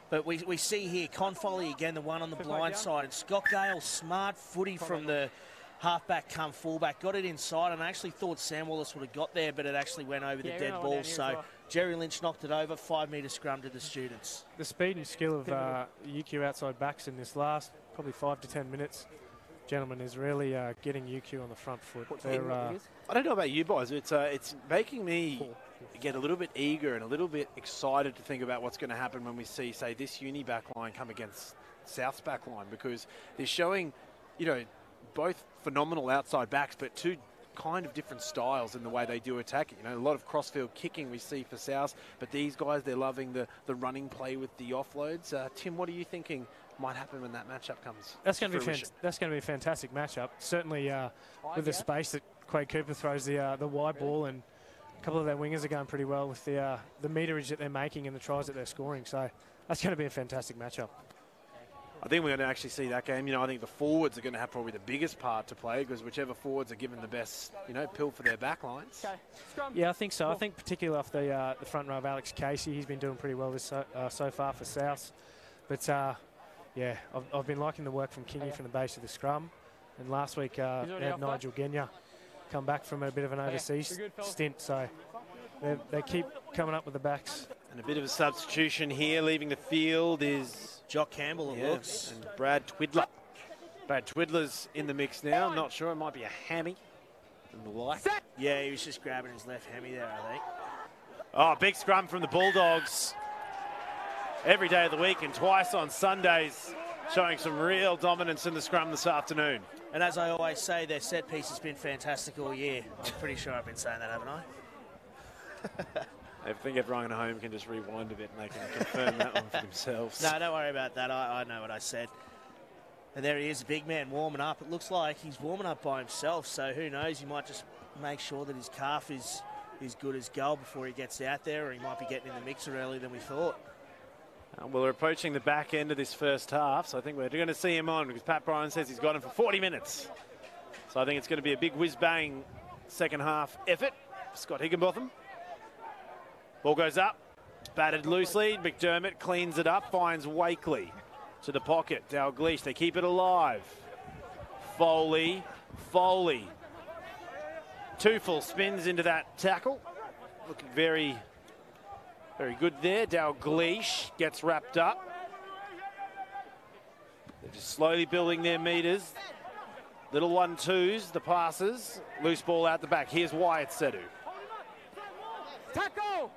but we see here, Con Foley again, the one on the blind side. And Scott Gale, smart footy from the halfback come fullback. Got it inside, and I actually thought Sam Wallace would have got there, but it actually went over the dead ball. So Jerry Lynch knocked it over, 5 metre scrum to the students. The speed and skill of UQ outside backs in this last probably 5 to 10 minutes, gentlemen, is really getting UQ on the front foot. I don't know about you boys, it's making me get a little bit eager and a little bit excited to think about what's going to happen when we see, say, this Uni back line come against South's back line, because they're showing, both phenomenal outside backs, but 2 kind of different styles in the way they do attack it. A lot of crossfield kicking we see for South, but these guys, they're loving the running play with the offloads. Tim, what are you thinking might happen when that matchup comes? That's going to be a fantastic matchup. Certainly with the space that Quade Cooper throws the wide ball, and a couple of their wingers are going pretty well with the meterage that they're making and the tries that they're scoring. So that's going to be a fantastic matchup. I think we're going to actually see that game. You know, I think the forwards are going to have probably the biggest part to play because whichever forwards are given the best, you know, pill for their backlines. Okay. Scrum. Yeah, I think so. I think particularly off the front row of Alex Casey, he's been doing pretty well this so far for South. But yeah, I've been liking the work from Kingy from the base of the scrum. And last week they had Nigel Genya come back from a bit of an overseas stint. So they keep coming up with the backs. And a bit of a substitution here, leaving the field is Jock Campbell, it looks. And Brad Twiddler. Brad Twiddler's in the mix now. I'm not sure. It might be a hammy and the like. Yeah, he was just grabbing his left hammy there, I think. Oh, big scrum from the Bulldogs. Every day of the week and twice on Sundays, showing some real dominance in the scrum this afternoon. And as I always say, their set piece has been fantastic all year. I'm pretty sure I've been saying that, haven't I? I think everyone at home can just rewind a bit and they can confirm that one for themselves. No, don't worry about that. I know what I said. And there he is, a big man warming up. It looks like he's warming up by himself, so who knows, he might just make sure that his calf is good as gold before he gets out there, or he might be getting in the mixer earlier than we thought. Well, we're approaching the back end of this first half, so I think we're going to see him on because Pat Bryan says he's got him for 40 minutes. So I think it's going to be a big whiz-bang second half effort. Scott Higginbotham. Ball goes up, batted loosely. McDermott cleans it up, finds Wakely to the pocket. Dalglish, they keep it alive. Foley. Tufel spins into that tackle. Looking very good there. Dalglish gets wrapped up. They're just slowly building their meters. Little 1-2s, the passes. Loose ball out the back. Here's Wyatt Sedu. Tackle!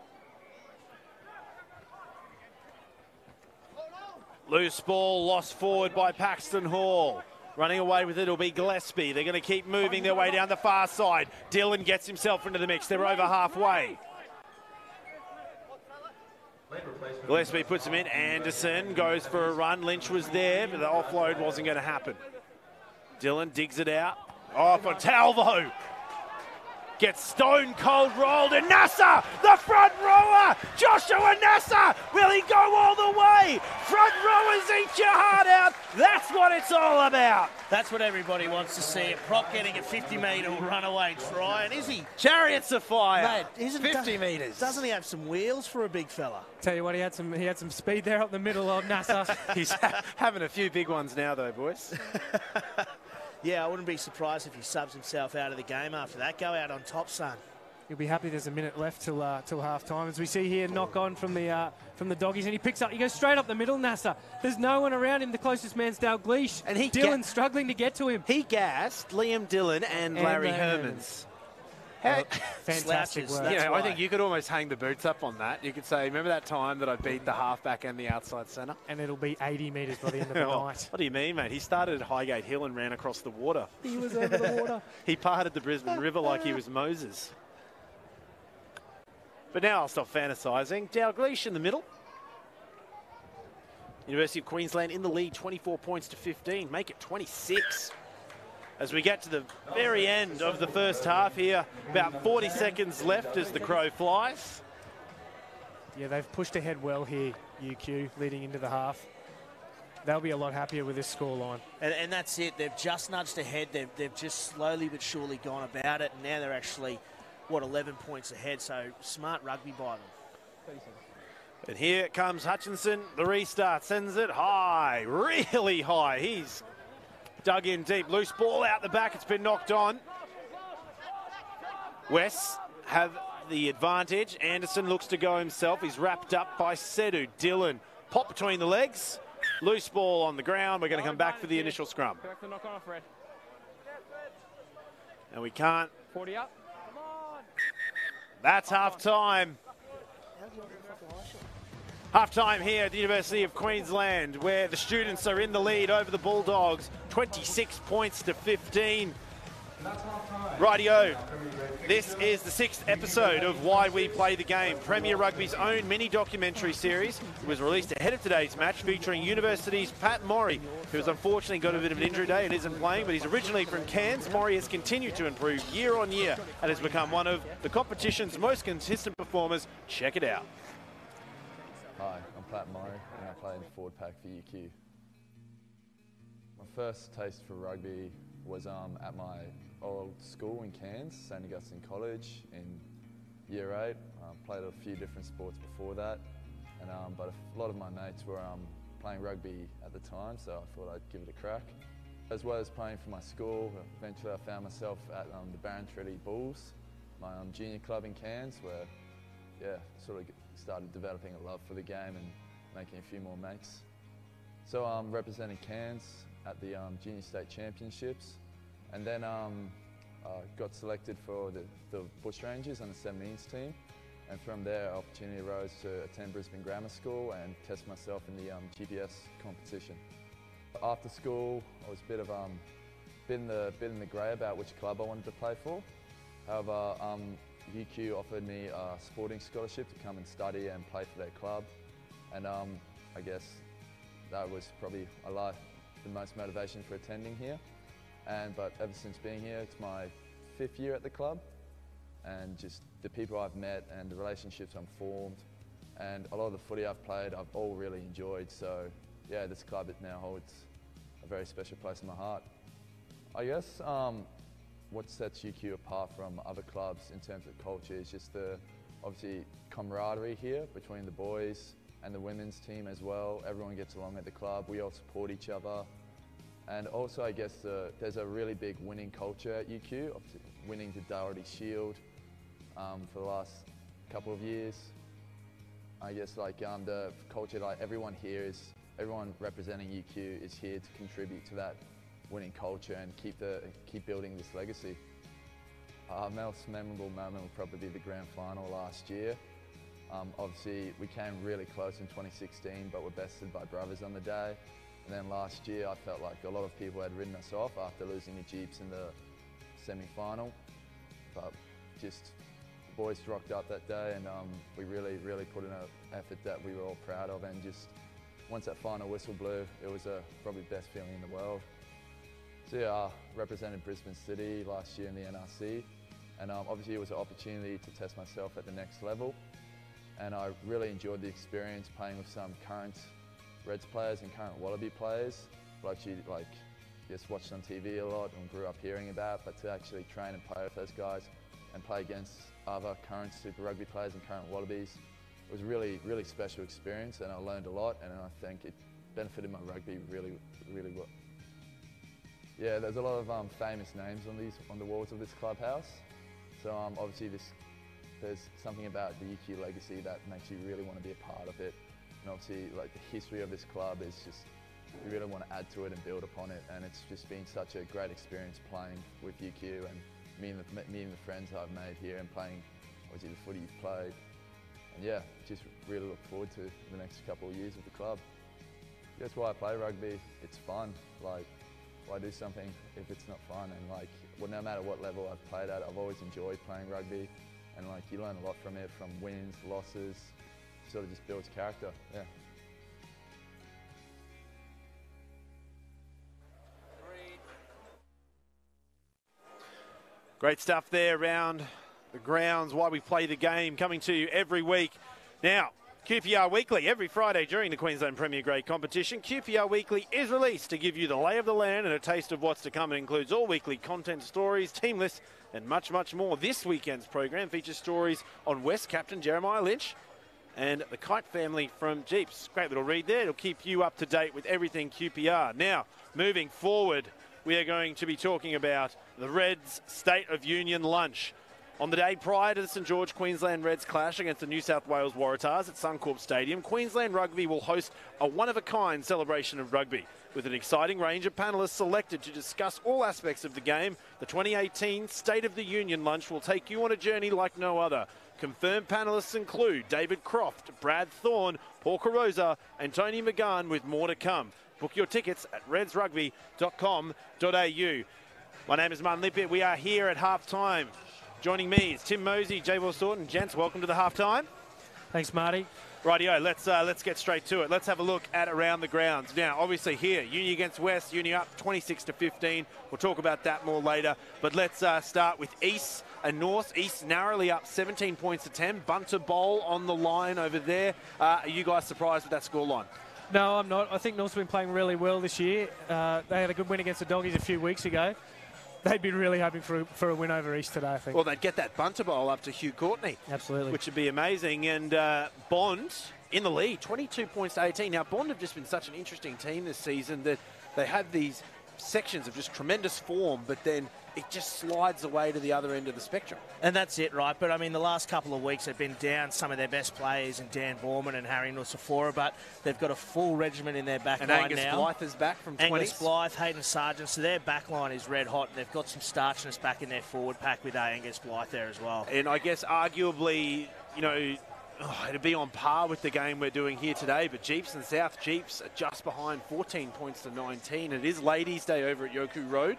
Loose ball lost forward by Paxton Hall. Running away with it will be Gillespie. They're going to keep moving their way down the far side. Dillon gets himself into the mix. They're over halfway. Gillespie puts him in. Anderson goes for a run. Lynch was there, but the offload wasn't going to happen. Dillon digs it out. Oh, for Talvo. Gets stone cold rolled, and Nasser, the front rower, Joshua Nasser, will he go all the way? Front rowers eat your heart out. That's what it's all about. That's what everybody wants to see. Prop getting a 50-metre runaway try, and is he? Chariots of fire. Mate, isn't 50 metres. Doesn't he have some wheels for a big fella? Tell you what, he had some speed there up the middle of Nasser. He's having a few big ones now, though, boys. Yeah, I wouldn't be surprised if he subs himself out of the game after that. Go out on top, son. You'll be happy there's a minute left till half time. As we see here, knock on from the doggies, and he goes straight up the middle, Nasser. There's no one around him. The closest man's Dalglish. And Dillon's struggling to get to him. He gassed Liam Dillon and Larry Hermans. Fantastic work. I think you could almost hang the boots up on that. You could say, remember that time that I beat the halfback and the outside centre? And it'll be 80 metres by the end of the night. What do you mean, mate? He started at Highgate Hill and ran across the water. He was over the water. He parted the Brisbane River like he was Moses. But now I'll stop fantasising. Dalglish in the middle. University of Queensland in the lead, 24 points to 15. Make it 26. As we get to the very end of the first half here, about 40 seconds left as the crow flies. Yeah, they've pushed ahead well here, UQ, leading into the half. They'll be a lot happier with this scoreline. And that's it. They've just nudged ahead. They've just slowly but surely gone about it. And now they're actually, 11 points ahead. So smart rugby by them. And here comes Hutchinson. The restart sends it high, really high. He's dug in deep. Loose ball out the back. It's been knocked on. West have the advantage. Anderson looks to go himself. He's wrapped up by Sedu. Dillon pop between the legs. Loose ball on the ground. We're going to come back for the initial scrum. And we can't. 40 up. Come on. That's half time. Half time here at the University of Queensland, where the students are in the lead over the Bulldogs, 26 points to 15. Rightio. This is the 6th episode of Why We Play the Game, Premier Rugby's own mini-documentary series. It was released ahead of today's match, featuring University's Pat Morey, who has unfortunately got a bit of an injury today and isn't playing, but he's originally from Cairns. Morey has continued to improve year on year and has become one of the competition's most consistent performers. Check it out. Hi, I'm Pat Morey and I play in the forward pack for UQ. My first taste for rugby was at my old school in Cairns, St Augustine College in year 8. Played a few different sports before that, and but a lot of my mates were playing rugby at the time, so I thought I'd give it a crack. As well as playing for my school, eventually I found myself at the Barron Bulls, my junior club in Cairns, where sort of started developing a love for the game and making a few more mates. So I'm representing Cairns at the Junior State Championships, and then got selected for the Bush Rangers under 17s team, and from there opportunity arose to attend Brisbane Grammar School and test myself in the GPS competition. After school I was a bit in the grey about which club I wanted to play for. However, UQ offered me a sporting scholarship to come and study and play for their club, and I guess that was probably the most motivation for attending here. But ever since being here, it's my 5th year at the club, and just the people I've met and the relationships I've formed, and a lot of the footy I've played, I've all really enjoyed. So yeah, this club now holds a very special place in my heart. I guess what sets UQ apart from other clubs in terms of culture is just the obviously camaraderie here between the boys and the women's team as well. Everyone gets along at the club, we all support each other. And also I guess there's a really big winning culture at UQ, obviously winning the Doherty Shield for the last couple of years. I guess the culture, everyone representing UQ is here to contribute to that winning culture and keep building this legacy. Our most memorable moment will probably be the grand final last year. Obviously we came really close in 2016, but were bested by Brothers on the day. And then last year I felt like a lot of people had written us off after losing the Jeeps in the semi-final. But just the boys rocked up that day, and we really put in an effort that we were all proud of, and just once that final whistle blew, it was probably the best feeling in the world. So yeah, I represented Brisbane City last year in the NRC, and obviously it was an opportunity to test myself at the next level, and I really enjoyed the experience playing with some current Reds players and current Wallaby players, but actually just watched on TV a lot and grew up hearing about, but to actually train and play with those guys and play against other current Super Rugby players and current Wallabies, it was a really special experience, and I learned a lot, and I think it benefited my rugby really well. Yeah, there's a lot of famous names on the walls of this clubhouse, so obviously there's something about the UQ legacy that makes you really want to be a part of it. And obviously, the history of this club is just, we really want to add to it and build upon it. And it's just been such a great experience playing with UQ and meeting the friends I've made here and playing, obviously, the footy you've played. And yeah, just really look forward to the next couple of years with the club. That's why I play rugby. It's fun. Why do something if it's not fun? And no matter what level I've played at, I've always enjoyed playing rugby. And you learn a lot from it, from wins, losses. Sort of just builds character, yeah. Great stuff there around the grounds, why we play the game, coming to you every week. Now, QPR Weekly, every Friday during the Queensland Premier Grade competition. QPR Weekly is released to give you the lay of the land and a taste of what's to come. It includes all weekly content, stories, team lists, and much more. This weekend's program features stories on West captain Jeremiah Lynch and the Kite family from Jeeps. Great little read there. It'll keep you up to date with everything QPR. Now, moving forward, we are going to be talking about the Reds State of Union lunch. On the day prior to the St George Queensland Reds clash against the New South Wales Waratahs at Suncorp Stadium, Queensland Rugby will host a one-of-a-kind celebration of rugby. With an exciting range of panellists selected to discuss all aspects of the game, the 2018 State of the Union lunch will take you on a journey like no other. Confirmed panellists include David Croft, Brad Thorne, Paul Carosa and Tony McGahn, with more to come. Book your tickets at redsrugby.com.au. My name is Martin Lippitt. We are here at halftime. Joining me is Tim Mosey, J. Will Staunton. Gents, welcome to the halftime. Thanks, Marty. Rightio, let's get straight to it. Let's have a look at around the grounds. Now, obviously here, Uni against West, Uni up 26-15. We'll talk about that more later. But let's start with East and North. East narrowly up 17 points to 10. Bunter Bowl on the line over there. Are you guys surprised with that scoreline? No, I'm not. I think North's been playing really well this year. They had a good win against the Doggies a few weeks ago. They'd be really hoping for a win over East today, I think. Well, they'd get that Bunter Bowl up to Hugh Courtney. Absolutely. Which would be amazing. And Bond in the lead, 22 points to 18. Now, Bond have just been such an interesting team this season that they have these sections of just tremendous form, but then it just slides away to the other end of the spectrum. And that's it, right? But, I mean, the last couple of weeks they've been down some of their best players in Dan Borman and Harry Nusafora, but they've got a full regiment in their back line now. And Angus Blythe is back from 20s. Angus Blythe, Hayden Sargent, so their back line is red hot. They've got some starchiness back in their forward pack with Angus Blythe there as well. And I guess arguably, you know, it'd be on par with the game we're doing here today, but Jeeps and South Jeeps are just behind 14 points to 19. It is Ladies' Day over at Yoku Road.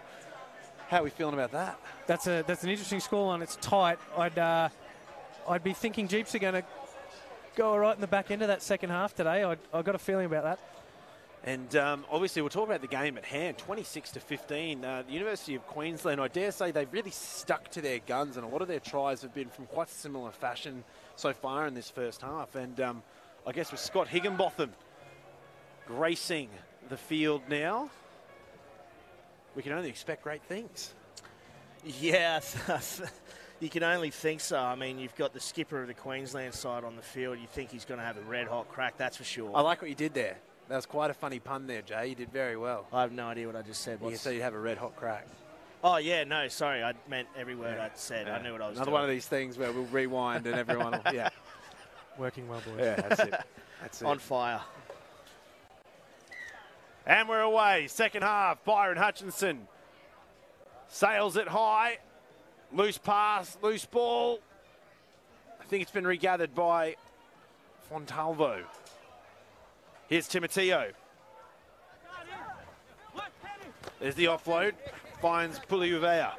How are we feeling about that? That's an interesting scoreline. It's tight. I'd be thinking Jeeps are going to go all right in the back end of that second half today. I've got a feeling about that. And obviously we'll talk about the game at hand, 26-15. The University of Queensland, I dare say they've really stuck to their guns, and a lot of their tries have been from quite similar fashion so far in this first half. And I guess with Scott Higginbotham gracing the field now, we can only expect great things. Yeah, you can only think so. I mean, you've got the skipper of the Queensland side on the field. You think he's going to have a red-hot crack, that's for sure. I like what you did there. That was quite a funny pun there, Jay. You did very well. I have no idea what I just said. You said you'd have a red-hot crack. Oh, yeah, no, sorry. I meant every word I'd said. I knew what I was Another doing. one of these things where we'll rewind and everyone will, yeah. Working well, boys. Yeah, that's it. That's it. On fire. And we're away. Second half, Byron Hutchinson sails it high. Loose pass, loose ball. I think it's been regathered by Fontalvo. Here's Timoteo. There's the offload. Finds Puliuvea.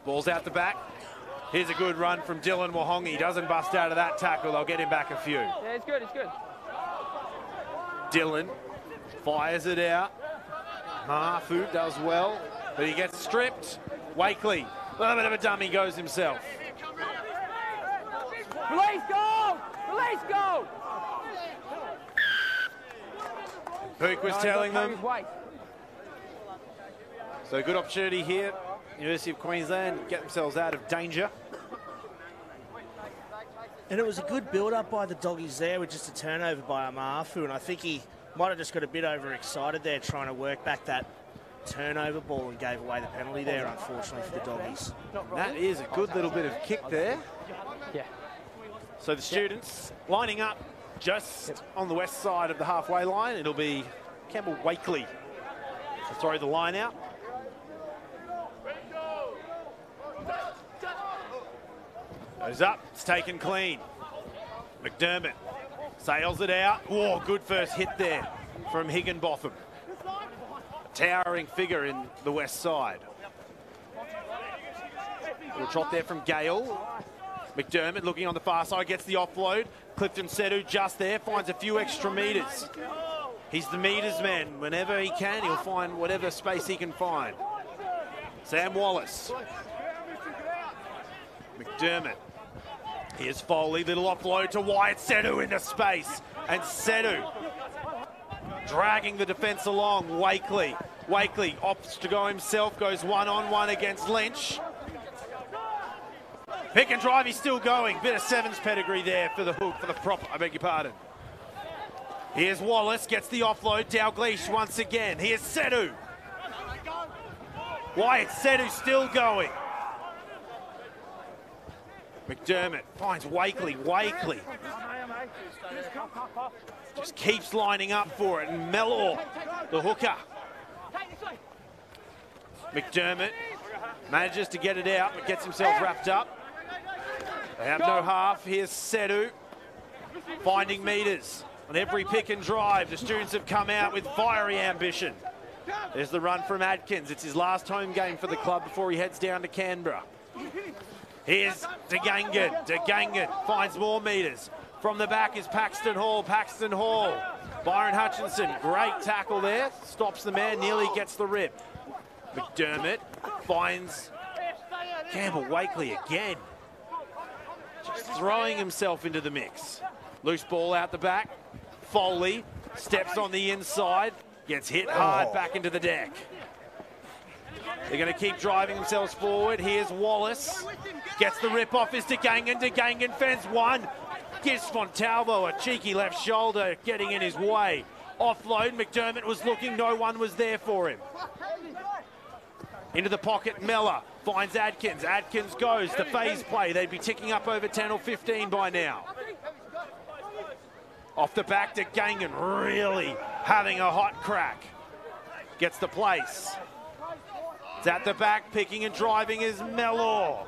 Ball's out the back. Here's a good run from Dylan Wahongi. Doesn't bust out of that tackle. They'll get him back a few. Yeah, it's good, it's good. Dylan fires it out. Mafu does well, but he gets stripped. Wakely, a little bit of a dummy, goes himself. Release, go! Release, go! Pook was telling them. So good opportunity here. University of Queensland get themselves out of danger. And it was a good build-up by the Doggies there with just a turnover by Amafu, and I think he might have just got a bit overexcited there trying to work back that turnover ball and gave away the penalty there, unfortunately, for the Doggies. That is a good little bit of kick there. Yeah. So the students lining up just on the west side of the halfway line. It'll be Campbell Wakely to throw the line out. Goes up, it's taken clean. McDermott sails it out. Oh, good first hit there from Higginbotham. A towering figure in the west side. Little trot there from Gale. McDermott looking on the far side, gets the offload. Clifton Sedu just there, finds a few extra metres. He's the metres man. Whenever he can, he'll find whatever space he can find. Sam Wallace. McDermott. Here's Foley, little offload to Wyatt Sedu into space. And Sedu dragging the defence along. Wakely opts to go himself, goes one-on-one against Lynch. Pick and drive, he's still going. Bit of sevens pedigree there for the hook, for the prop, I beg your pardon. Here's Wallace, gets the offload. Dalglish once again. Here's Sedu. Wyatt Sedu still going. McDermott finds Wakely. Just keeps lining up for it. And Mellor, the hooker. McDermott manages to get it out, but gets himself wrapped up. They have no half. Here's Sedu finding metres on every pick and drive. The students have come out with fiery ambition. There's the run from Adkins. It's his last home game for the club before he heads down to Canberra. Here's DeGangan. DeGangan finds more meters. From the back is Paxton Hall. Paxton Hall. Byron Hutchinson, great tackle there. Stops the man, nearly gets the rip. McDermott finds Campbell Wakely again. Just throwing himself into the mix. Loose ball out the back. Foley steps on the inside. Gets hit hard back into the deck. They're going to keep driving themselves forward. Here's Wallace. Gets the rip off is DeGangan. DeGangan fends one. Gives Fontalvo a cheeky left shoulder getting in his way. Offload. McDermott was looking. No one was there for him. Into the pocket. Mellor finds Adkins. Adkins goes. The phase play. They'd be ticking up over 10 or 15 by now. Off the back to DeGangan. Really having a hot crack. Gets the place. It's at the back. Picking and driving is Mellor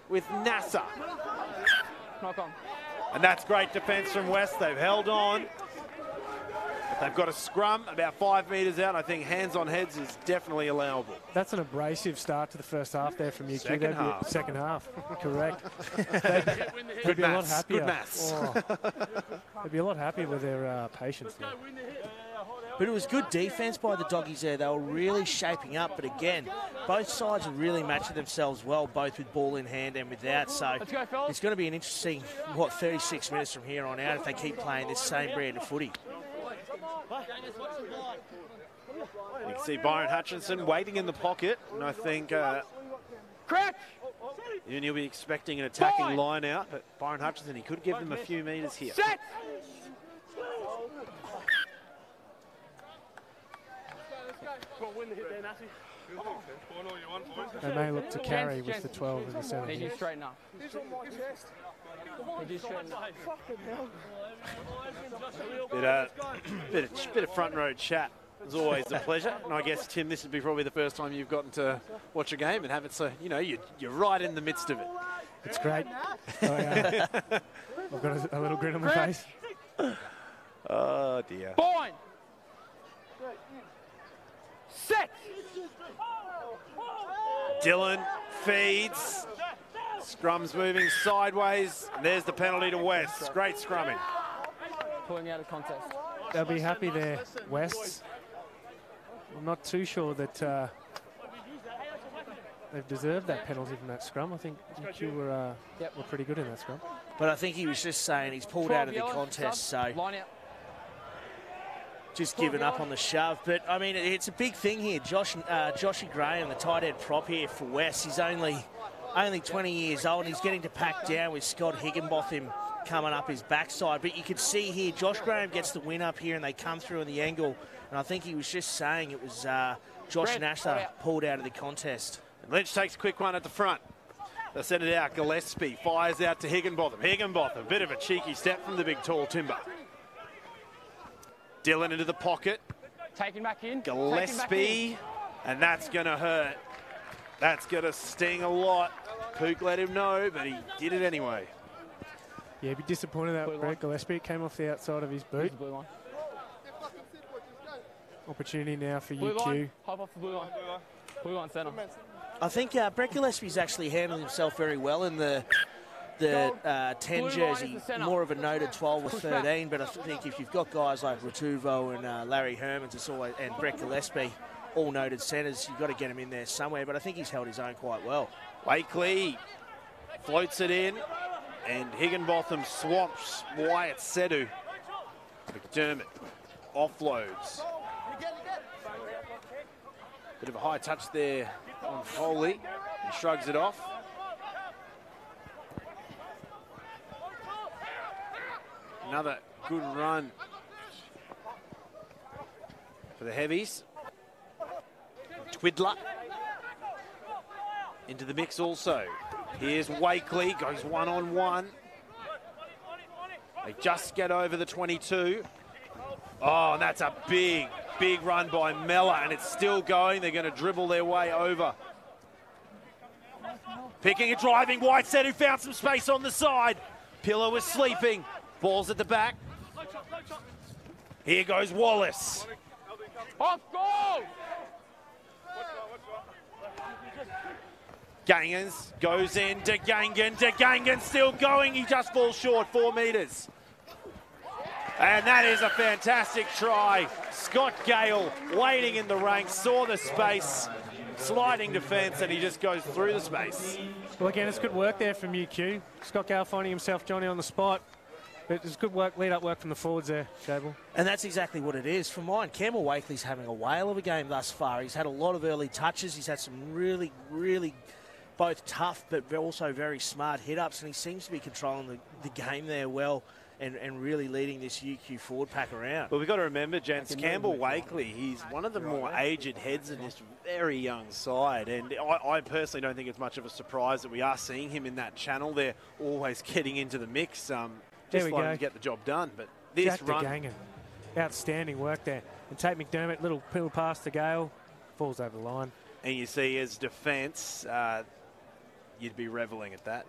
with Nasser. Knock on. And that's great defence from West. They've held on. But they've got a scrum about 5 metres out. I think hands on heads is definitely allowable. That's an abrasive start to the first half there from UQ. Second half. Second half, correct. Good be a lot maths. happier. Good maths. They'd be a lot happier with their patience there. But it was good defence by the Doggies there. They were really shaping up. But again, both sides are really matching themselves well, both with ball in hand and without. So it's going to be an interesting, 36 minutes from here on out if they keep playing this same brand of footy. You can see Byron Hutchinson waiting in the pocket. And I think you'll be expecting an attacking line out. But Byron Hutchinson, he could give them a few metres here. Set! They may look to carry with the 12 and the 7. Need you straighten up. Need you straighten up. Bit of front row chat. It's always a pleasure. And I guess, Tim, this would be probably the first time you've gotten to watch a game and have it so, you're right in the midst of it. It's great. I've got a little grin on my face. Oh, dear. Fine. Set. Dylan feeds. Scrum's moving sideways. And there's the penalty to West. Great scrumming. Pulling out of contest. They'll be happy there, West. I'm not too sure that they've deserved that penalty from that scrum. I think you were pretty good in that scrum. But I think he was just saying he's pulled out of the contest, so just given up on the shove. But, I mean, it's a big thing here. Joshy Graham, the tight end prop here for West, he's only 20 years old. He's getting to pack down with Scott Higginbotham coming up his backside. But you could see here, Josh Graham gets the win up here and they come through in the angle. And I think he was just saying it was Josh Nasser pulled out of the contest. And Lynch takes a quick one at the front. They send it out. Gillespie fires out to Higginbotham. Higginbotham, bit of a cheeky step from the big tall timber. Dylan into the pocket. Taking back in. Gillespie. And that's going to hurt. That's going to sting a lot. Pook let him know, but he did it anyway. Yeah, he'd be disappointed that Brett Gillespie came off the outside of his boot. Opportunity now for UQ. Hop off the blue line. Blue line centre. I think Brett Gillespie's actually handled himself very well in the 10 jersey, more of a noted 12 or 13, but I think if you've got guys like Ratuvo and Larry Hermans and Brett Gillespie, all noted centres, you've got to get him in there somewhere, but I think he's held his own quite well. Wakely floats it in, and Higginbotham swamps Wyatt Sedu. McDermott offloads. Bit of a high touch there on Foley. He shrugs it off. Another good run for the heavies. Twiddler into the mix also. Here's Wakely, goes one-on-one. They just get over the 22. Oh, and that's a big run by Mellor, and it's still going. They're going to dribble their way over. Picking and driving, Whitehead, who found some space on the side. Pillar was sleeping. Ball's at the back. Here goes Wallace. Off goal! Gangans goes in to Gangan. Gangan still going. He just falls short, 4 metres. And that is a fantastic try. Scott Gale waiting in the ranks, saw the space, sliding defence, and he just goes through the space. Well, again, it's good work there from UQ. Scott Gale finding himself Johnny on the spot. But it's good work, lead-up work from the forwards there, Jable. And that's exactly what it is. For mine, Campbell Wakely's having a whale of a game thus far. He's had a lot of early touches. He's had some really, really both tough but also very smart hit-ups, and he seems to be controlling the game there well and really leading this UQ forward pack around. Well, we've got to remember, gents, Campbell Wakely, he's one of the more aged heads in this very young side, and I personally don't think it's much of a surprise that we are seeing him in that channel there, always getting into the mix. Just wanted to get the job done, but this Jack run... Gangan. Outstanding work there. And Tate McDermott, little pill pass to Gale, falls over the line. And you see, as defence, you'd be revelling at that.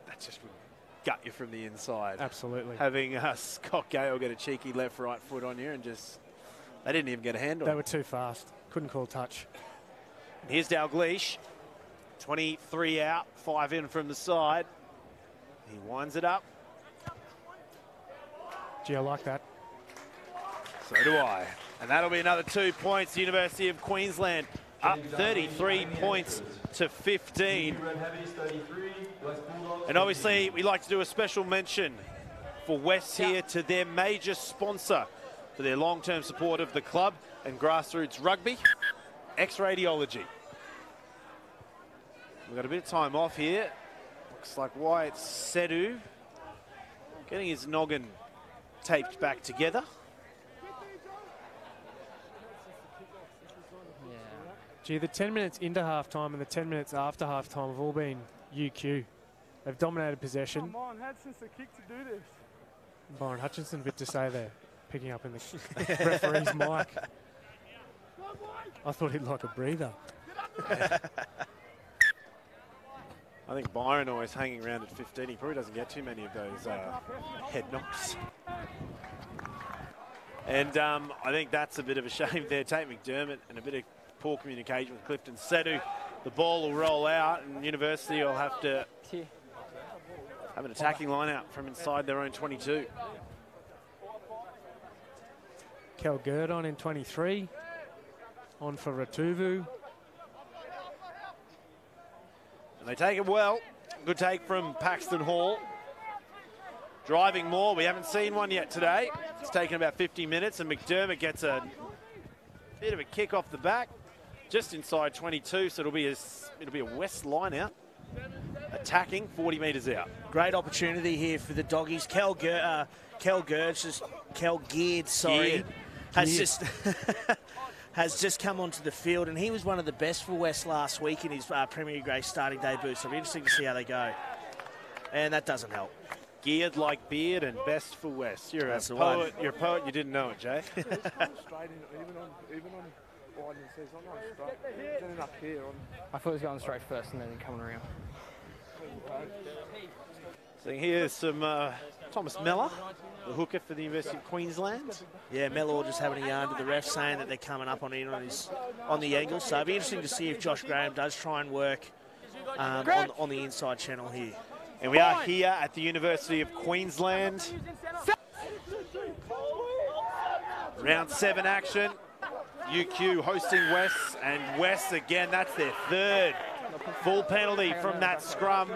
That just would gut you from the inside. Absolutely. Having Scott Gale get a cheeky left-right foot on you and just... They didn't even get a hand on They him. were too fast. Couldn't call touch. Here's Dalgleish. 23 out, 5 in from the side. He winds it up. Gee, I like that. So do I. And that'll be another 2 points. University of Queensland up 33 points to 15. And obviously, we like to do a special mention for West here to their major sponsor for their long-term support of the club and grassroots rugby, X-Radiology. We've got a bit of time off here. Looks like Wyatt Sedu getting his noggin taped back together. Gee, the 10 minutes into half-time and the 10 minutes after half-time have all been UQ. They've dominated possession. Come on, Hutchinson kick to do this. Byron Hutchinson, a bit to say there, picking up in the referee's mic. I thought he'd like a breather. I think Byron always hanging around at 15. He probably doesn't get too many of those head knocks. And I think that's a bit of a shame there. Tate McDermott and a bit of poor communication with Clifton Sedu. The ball will roll out and University will have to have an attacking line out from inside their own 22. Kel Gerd on in 23. On for Ratuvu. And they take it well. Good take from Paxton Hall. Driving more. We haven't seen one yet today. It's taken about 50 minutes and McDermott gets a bit of a kick off the back. Just inside 22, so it'll be a West line out. Attacking 40 metres out. Great opportunity here for the doggies. Kel Geard, has just come onto the field, and he was one of the best for West last week in his Premier Grade starting debut. So it'll be interesting to see how they go. And that doesn't help. Geared like beard and best for West. You're That's a the poet. one. You're a poet. You didn't know it, Jay. I thought he was going straight first and then coming around. So here's some Thomas Mellor, the hooker for the University of Queensland. Yeah, Mellor just having a yarn to the ref, saying that they're coming up on the angle. So it'll be interesting to see if Josh Graham does try and work on the inside channel here. And we are here at the University of Queensland. Round 7 action. UQ hosting West, and West again, that's their third full penalty from that scrum.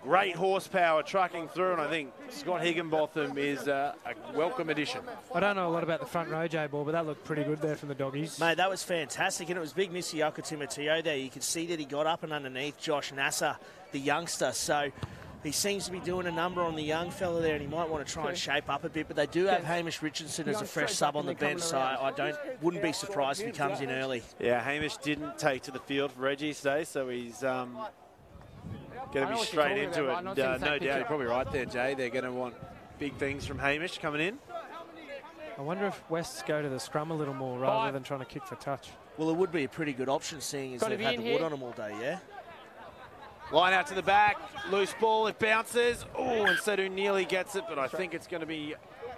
Great horsepower trucking through, and I think Scott Higginbotham is a welcome addition. I don't know a lot about the front row, J-Ball, but that looked pretty good there from the doggies. Mate, that was fantastic, and it was big Nisioko Timoteo there. You could see that he got up and underneath Josh Nasser, the youngster, so he seems to be doing a number on the young fella there, and he might want to try and shape up a bit, but they do have Hamish Richardson as a fresh sub on the bench, so I wouldn't be surprised if he comes in early. Yeah, Hamish didn't take to the field for Reggie today, so he's going to be straight into it. No doubt, you're probably right there, Jay. They're going to want big things from Hamish coming in. I wonder if Wests go to the scrum a little more rather than trying to kick for touch. Well, it would be a pretty good option, seeing as they've had the wood on them all day, yeah? Line out to the back, loose ball, it bounces. Oh, and Sedu nearly gets it, but I think it's going to be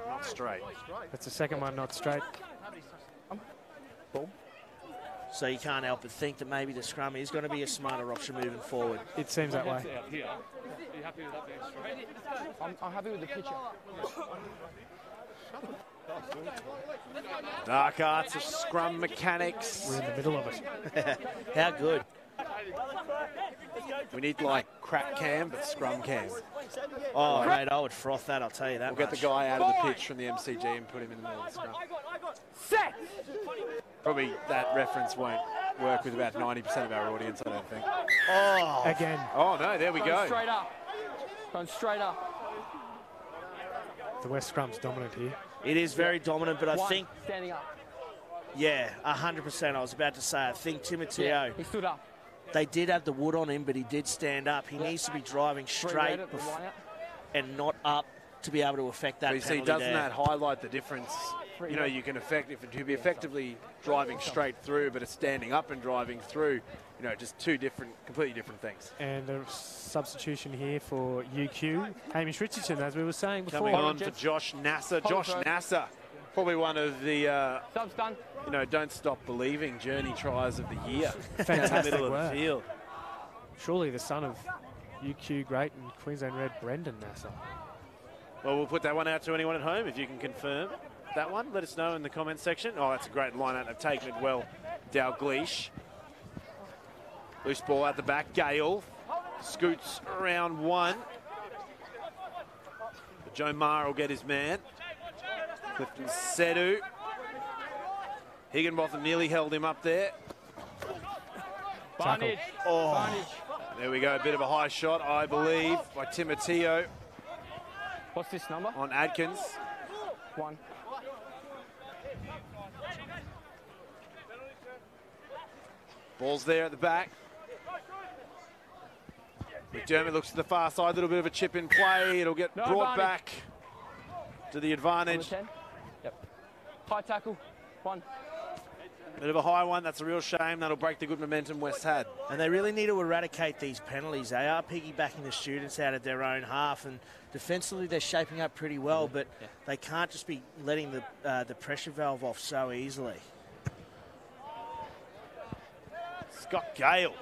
not straight. That's the second one, not straight. So you can't help but think that maybe the scrum is going to be a smarter option moving forward. It seems that way. Are you happy with that being straight? I'm happy with the picture. Dark arts of scrum mechanics. We're in the middle of it. How good. We need like crack cam, but scrum cam. Oh, mate, I would froth that, I'll tell you that We'll get the guy out of the pitch from the MCG and put him in the middle of the scrum. Set! Probably that reference won't work with about 90% of our audience, I don't think. Oh, Again, Oh, no, there we Going go. straight up. Going straight up. the West scrum's dominant here. it is very dominant, but I One, think, standing up. yeah, 100%. I was about to say, I think Timoteo, He stood up. they did have the wood on him, but he did stand up. He needs to be driving Three straight red at the line out. and not up to be able to affect that But you see, penalty doesn't there. that highlight the difference? You know, you can be effectively driving straight through, but it's standing up and driving through. You know, just two completely different things. And a substitution here for UQ. Hamish Richardson, as we were saying before. Coming on for Josh Nasser. Josh Nasser, probably one of the, Sub's done. you know, don't stop believing journey tries of the year. Fantastic Middle of work. the field. Surely the son of UQ great and Queensland Red Brendan Nasser. Well, we'll put that one out to anyone at home if you can confirm that one. Let us know in the comments section. Oh, that's a great line-out. They've taken it well. Dalgleish. Loose ball out the back. Gale scoots around one. But Joe Maher will get his man. Clifton Sedu. Higginbotham nearly held him up there. Barnage. Oh, Barnage. there we go. A bit of a high shot, I believe, by Timoteo What's this number? on Adkins. 1. Ball's there at the back. McDermott looks to the far side, a little bit of a chip in play. It'll get No brought advantage. back to the On the advantage. 10. Yep. High tackle. 1. Bit of a high one, that's a real shame. That'll break the good momentum West had. And they really need to eradicate these penalties. They are piggybacking the students out of their own half, and defensively they're shaping up pretty well, but they can't just be letting the pressure valve off so easily. Scott Gale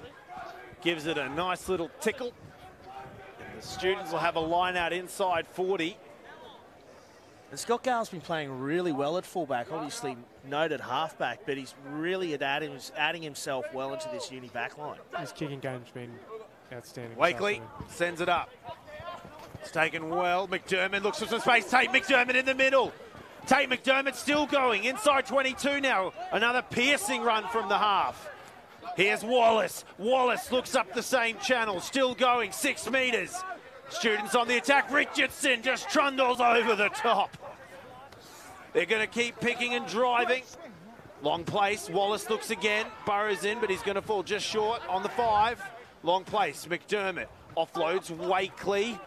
gives it a nice little tickle. And the students will have a line out inside 40. And Scott Gale's been playing really well at fullback, obviously noted halfback, but he's really adding himself well into this uni back line. His kicking game's been outstanding. this Wakely afternoon. sends it up. It's taken well. McDermott looks for some space. Tate McDermott in the middle. Tate McDermott still going. Inside 22 now. Another piercing run from the half. Here's Wallace. Wallace looks up the same channel. Still going. 6 metres. Students on the attack. Richardson just trundles over the top. They're going to keep picking and driving. Long place. Wallace looks again. Burrows in, but he's going to fall just short on the 5. Long place. McDermott offloads. Wakely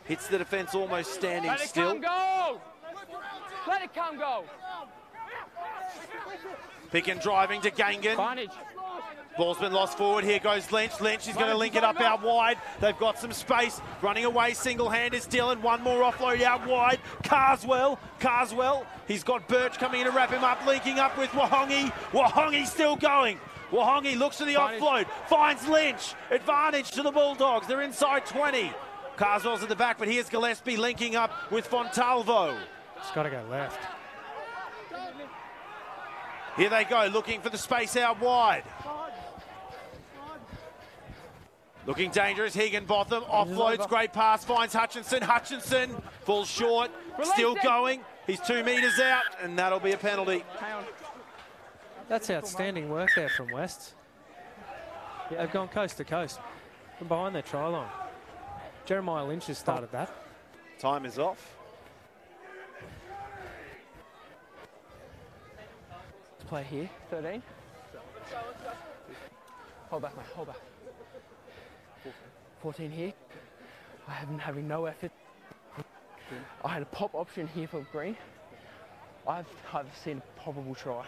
hits the defence almost standing Let it still. come go! Let it come go! Pick and driving to Gangan. Barnage. Ball's been lost forward. Here goes Lynch. Lynch is going to link it up out wide. They've got some space. Running away single-handed is Dylan. One more offload out wide. Carswell. He's got Birch coming in to wrap him up. Linking up with Wahongi. Wahongi still going. Wahongi looks to the offload. Finds Lynch. Advantage to the Bulldogs. They're inside 20. Carswell's at the back, but here's Gillespie linking up with Fontalvo. It's got to go left. Here they go, looking for the space out wide. Looking dangerous, Higginbotham offloads, great pass, finds Hutchinson. Hutchinson falls short, still going. He's 2 metres out, and that'll be a penalty. Hang on. That's outstanding work there from West. They've gone coast to coast from behind their try line. Jeremiah Lynch has started that. Time is off. Let's play here. 13. Hold back, mate. Hold back. 14 here. I have been having no effort. I had a pop option here for green. I've seen a probable try.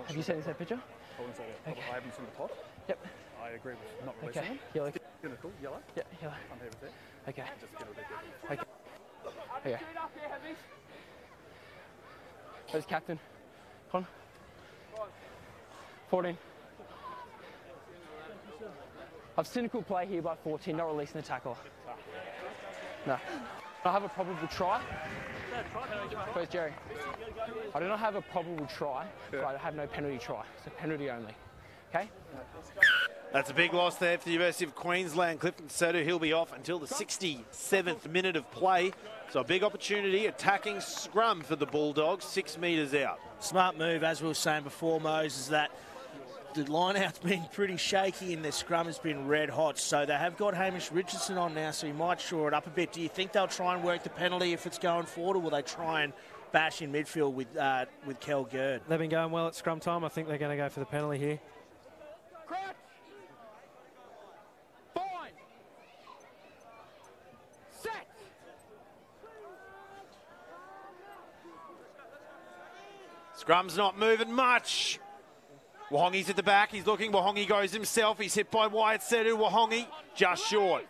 Have you seen this picture? I wouldn't say that. Okay. I haven't seen the pot. Yep. I agree with not releasing Okay. them. Yellow. Cool. Yellow. Yeah, yellow. I'm here with it. Okay. Just get a bit Okay. Okay. Where's captain? Con? 14. I've cynical play here by 14, not releasing the tackler. No. I have a probable try. Where's Jerry? I do not have a probable try, but I have no penalty try. So penalty only. Okay? That's a big loss there for the University of Queensland. Clifton Setu, he'll be off until the 67th minute of play. So a big opportunity, attacking scrum for the Bulldogs, 6 metres out. Smart move, as we were saying before, Mose, is that the line-out's been pretty shaky and their scrum has been red hot. So they have got Hamish Richardson on now, so he might shore it up a bit. Do you think they'll try and work the penalty if it's going forward, or will they try and bash in midfield with Kel Gerd? They've been going well at scrum time. I think they're going to go for the penalty here. Crouch. Bind. Set. Scrum's not moving much. Wahongi's at the back. He's looking. Wahongi goes himself. He's hit by Wyatt Setu. Wahongi just short.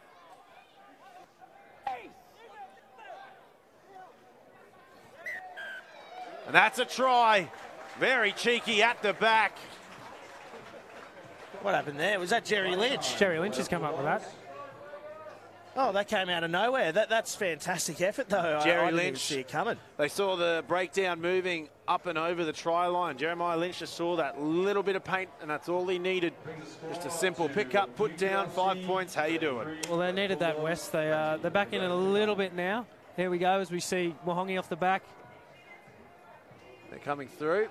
And that's a try. Very cheeky at the back. What happened there? Was that Jerry Lynch? Jerry Lynch has come up with that. Oh, that came out of nowhere. That's fantastic effort, though. Jerry I didn't even Lynch. see it coming. They saw the breakdown moving up and over the try line. Jeremiah Lynch just saw that little bit of paint, and that's all he needed. Just a simple pick up, put down, 5 points. How you doing? Well, they needed that, West. They're back in it a little bit now. Here we go as we see Wahongi off the back. They're coming through.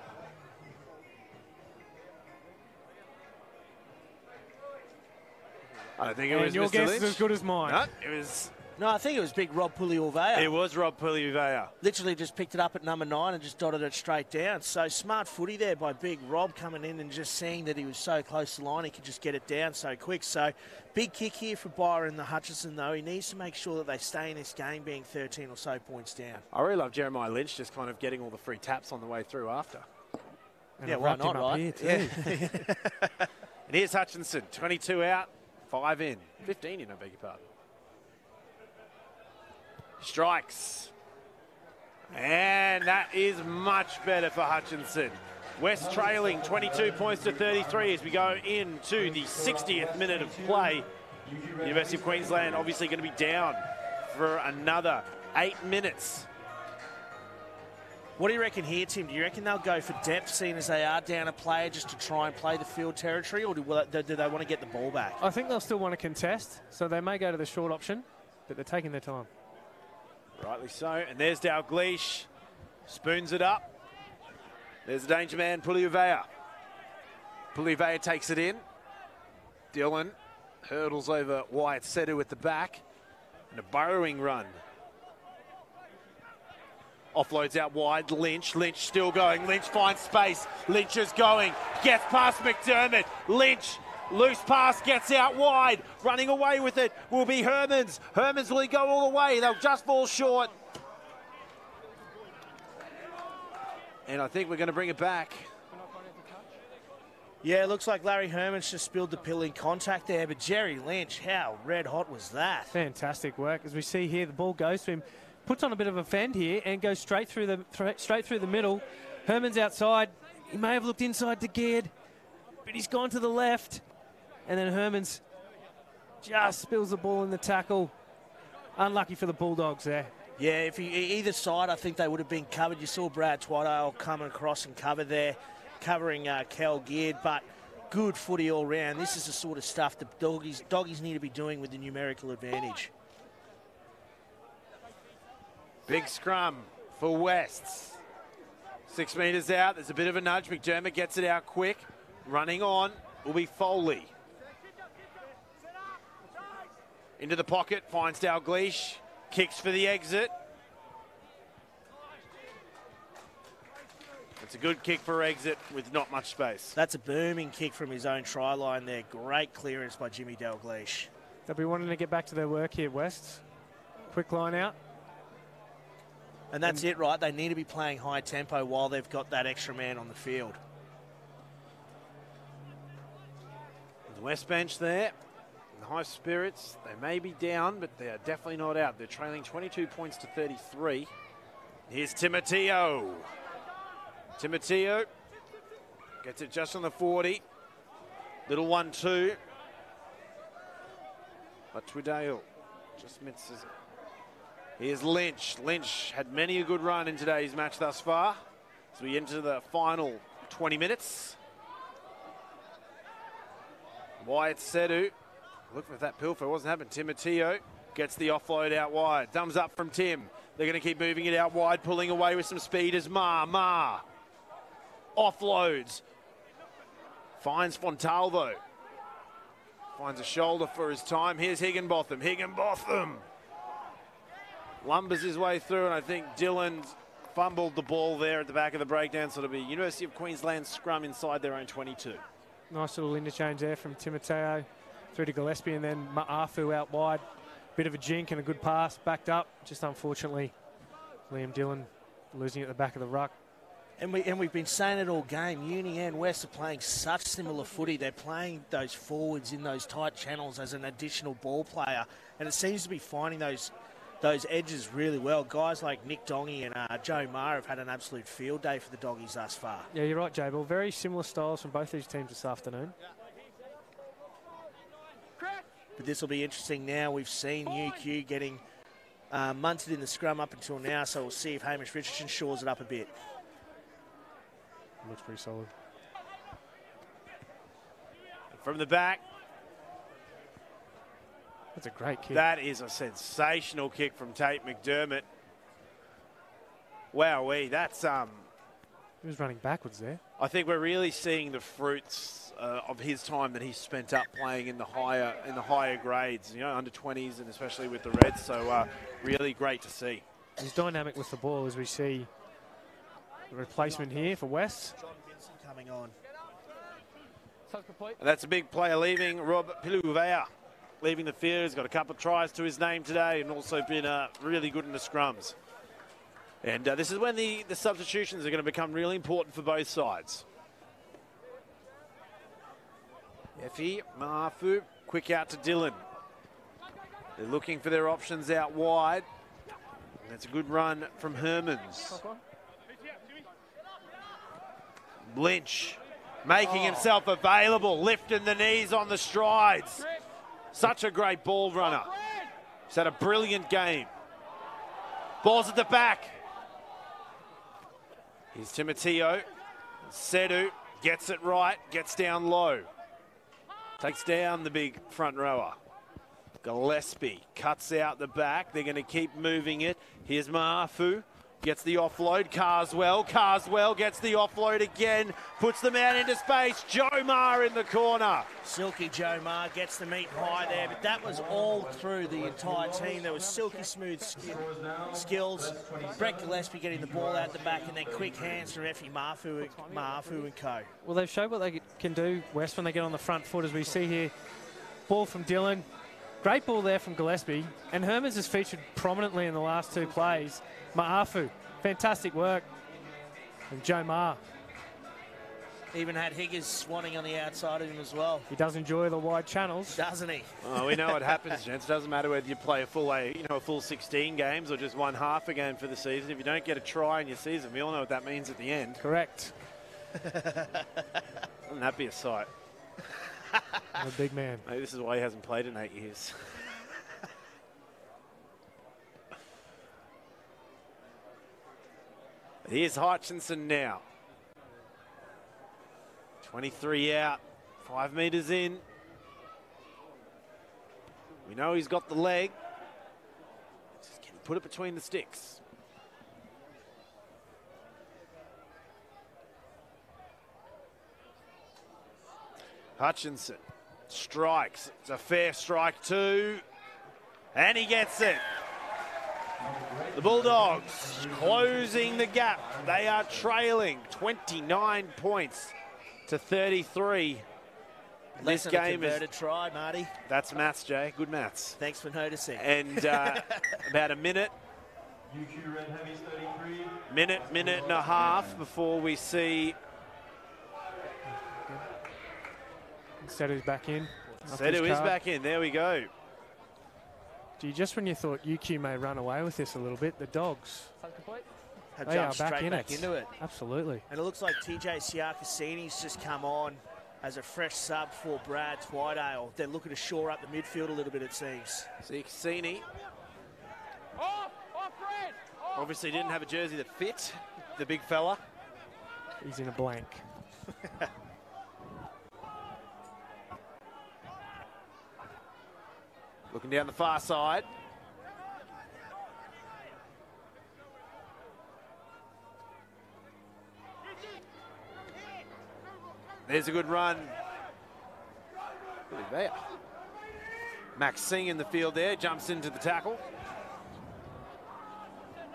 I don't think it was your Mr. guess Lynch. is as good as mine. No, it was. No, I think it was big Rob Puliovea. It was Rob Puliovea. Literally just picked it up at number 9 and just dotted it straight down. So smart footy there by big Rob coming in and just seeing that he was so close to the line, he could just get it down so quick. So big kick here for Byron the Hutchison, though. He needs to make sure that they stay in this game being 13 or so points down. I really love Jeremiah Lynch just kind of getting all the free taps on the way through after. And Yeah, I've why wrapped him not, up right? here too. And here's Hutchinson, 22 out, 5 in, 15 in, I beg your pardon. Strikes. And that is much better for Hutchinson. West trailing 22 points to 33 as we go into the 60th minute of play. University of Queensland obviously going to be down for another 8 minutes. What do you reckon here, Tim? Do you reckon they'll go for depth, seeing as they are down a player, just to try and play the field territory, or do they want to get the ball back? I think they'll still want to contest, so they may go to the short option, but they're taking their time. Rightly so. And there's Dalgleish. Spoons it up. There's the danger man, Puliovea. Puliovea takes it in. Dylan hurdles over Wyatt Setu at the back. And a burrowing run. Offloads out wide. Lynch. Lynch still going. Lynch finds space. Lynch is going. Gets past McDermott. Lynch. Loose pass gets out wide. Running away with it will be Hermans. Hermans, will he go all the way? They'll just fall short. And I think we're going to bring it back. Yeah, it looks like Larry Hermans just spilled the pill in contact there, but Jerry Lynch, how red hot was that? Fantastic work. As we see here, the ball goes to him, puts on a bit of a fend here, and goes straight through the middle. Hermans outside. He may have looked inside to Geard, but he's gone to the left. And then Hermans just spills the ball in the tackle. Unlucky for the Bulldogs there. Yeah, if either side, I think they would have been covered. You saw Brad Twaddale coming across and cover there, covering Cal Geard, but good footy all round. This is the sort of stuff the doggies need to be doing with the numerical advantage. Big scrum for Wests. 6 metres out. There's a bit of a nudge. McDermott gets it out quick. Running on will be Foley. Into the pocket, finds Dalgleish. Kicks for the exit. It's a good kick for exit with not much space. That's a booming kick from his own try line there. Great clearance by Jimmy Dalgleish. They'll be wanting to get back to their work here, West. Quick line out. And that's it, right? They need to be playing high tempo while they've got that extra man on the field. The West bench there. In high spirits. They may be down, but they are definitely not out. They're trailing 22 points to 33. Here's Timoteo. Timoteo Gets it just on the 40. Little 1-2. But Twidale just misses it. Here's Lynch. Lynch had many a good run in today's match thus far. As we enter the final 20 minutes. Wyatt Sedu. Look for that pilfer. It wasn't happening. Timoteo gets the offload out wide. Thumbs up from Tim. They're going to keep moving it out wide, pulling away with some speed as Ma. Offloads. Finds Fontalvo. Finds a shoulder for his time. Here's Higginbotham. Higginbotham lumbers his way through, and I think Dylan fumbled the ball there at the back of the breakdown, so it'll be University of Queensland scrum inside their own 22. Nice little interchange there from Timoteo through to Gillespie, and then Ma'afu out wide. Bit of a jink and a good pass, backed up. Just unfortunately, Liam Dillon losing at the back of the ruck. And we've been saying it all game. Uni and West are playing such similar footy. They're playing those forwards in those tight channels as an additional ball player, and it seems to be finding those edges really well. Guys like Nick Dongy and Joe Maher have had an absolute field day for the Doggies thus far. Yeah, you're right, Jay. Well, very similar styles from both these teams this afternoon. But this will be interesting now. We've seen UQ getting munted in the scrum up until now, so we'll see if Hamish Richardson shores it up a bit. Looks pretty solid. From the back. That's a great kick. That is a sensational kick from Tate McDermott. Wowee, that's He was running backwards there. I think we're really seeing the fruits of his time that he's spent up playing in the higher grades, you know, under 20s and especially with the Reds. So really great to see. He's dynamic with the ball as we see the replacement here for West. John Vincent coming on. And that's a big player leaving. Rob Piluvea leaving the field. He's got a couple of tries to his name today and also been really good in the scrums. And this is when the substitutions are going to become really important for both sides. Effie, Mafu, quick out to Dillon. They're looking for their options out wide. And that's a good run from Hermans. Lynch making himself available, lifting the knees on the strides. Such a great ball runner. He's had a brilliant game. Ball's at the back. Here's Timoteo. Sedu gets it right, gets down low. Takes down the big front rower. Gillespie cuts out the back. They're going to keep moving it. Here's Maafu. Gets the offload. Carswell gets the offload again. Puts the man into space. Joe Maher in the corner. Silky Joe Maher gets the meat pie there, but that was all through the entire team. There was silky smooth skills. Brett Gillespie getting the ball out the back, and then quick hands from Effie Maafu and co. Well, they've showed what they can do, West, when they get on the front foot, as we see here. Ball from Dillon. Great ball there from Gillespie. And Hermans has featured prominently in the last two plays. Ma'afu, fantastic work. And Joe Maher. Even had Higgers swanning on the outside of him as well. He does enjoy the wide channels. Doesn't he? Oh, we know what happens, gents. It doesn't matter whether you play a full 16 games or just one half a game for the season. If you don't get a try in your season, we all know what that means at the end. Correct. Wouldn't that be a sight? I'm a big man. Maybe this is why he hasn't played in 8 years. Here's Hutchinson now. 23 out, 5 metres in. We know he's got the leg. Just can he put it between the sticks? Hutchinson strikes. It's a fair strike too. And he gets it. The Bulldogs closing the gap. They are trailing 29 points to 33. This game is a try, Marty. That's maths, Jay. Good maths. Thanks for noticing. And about a minute. Minute and a half before we see. Sedu's back in. Sedu is back in. There we go. Gee, just when you thought UQ may run away with this a little bit, the Dogs have They are jumped back straight in back into it. Absolutely. And it looks like TJ Siakasini's just come on as a fresh sub for Brad Twydale. They're looking to shore up the midfield a little bit, it seems. Siakasini obviously didn't have a jersey that fit the big fella. He's in a blank. Looking down the far side. There's a good run. Really there. Max Singh in the field there, jumps into the tackle.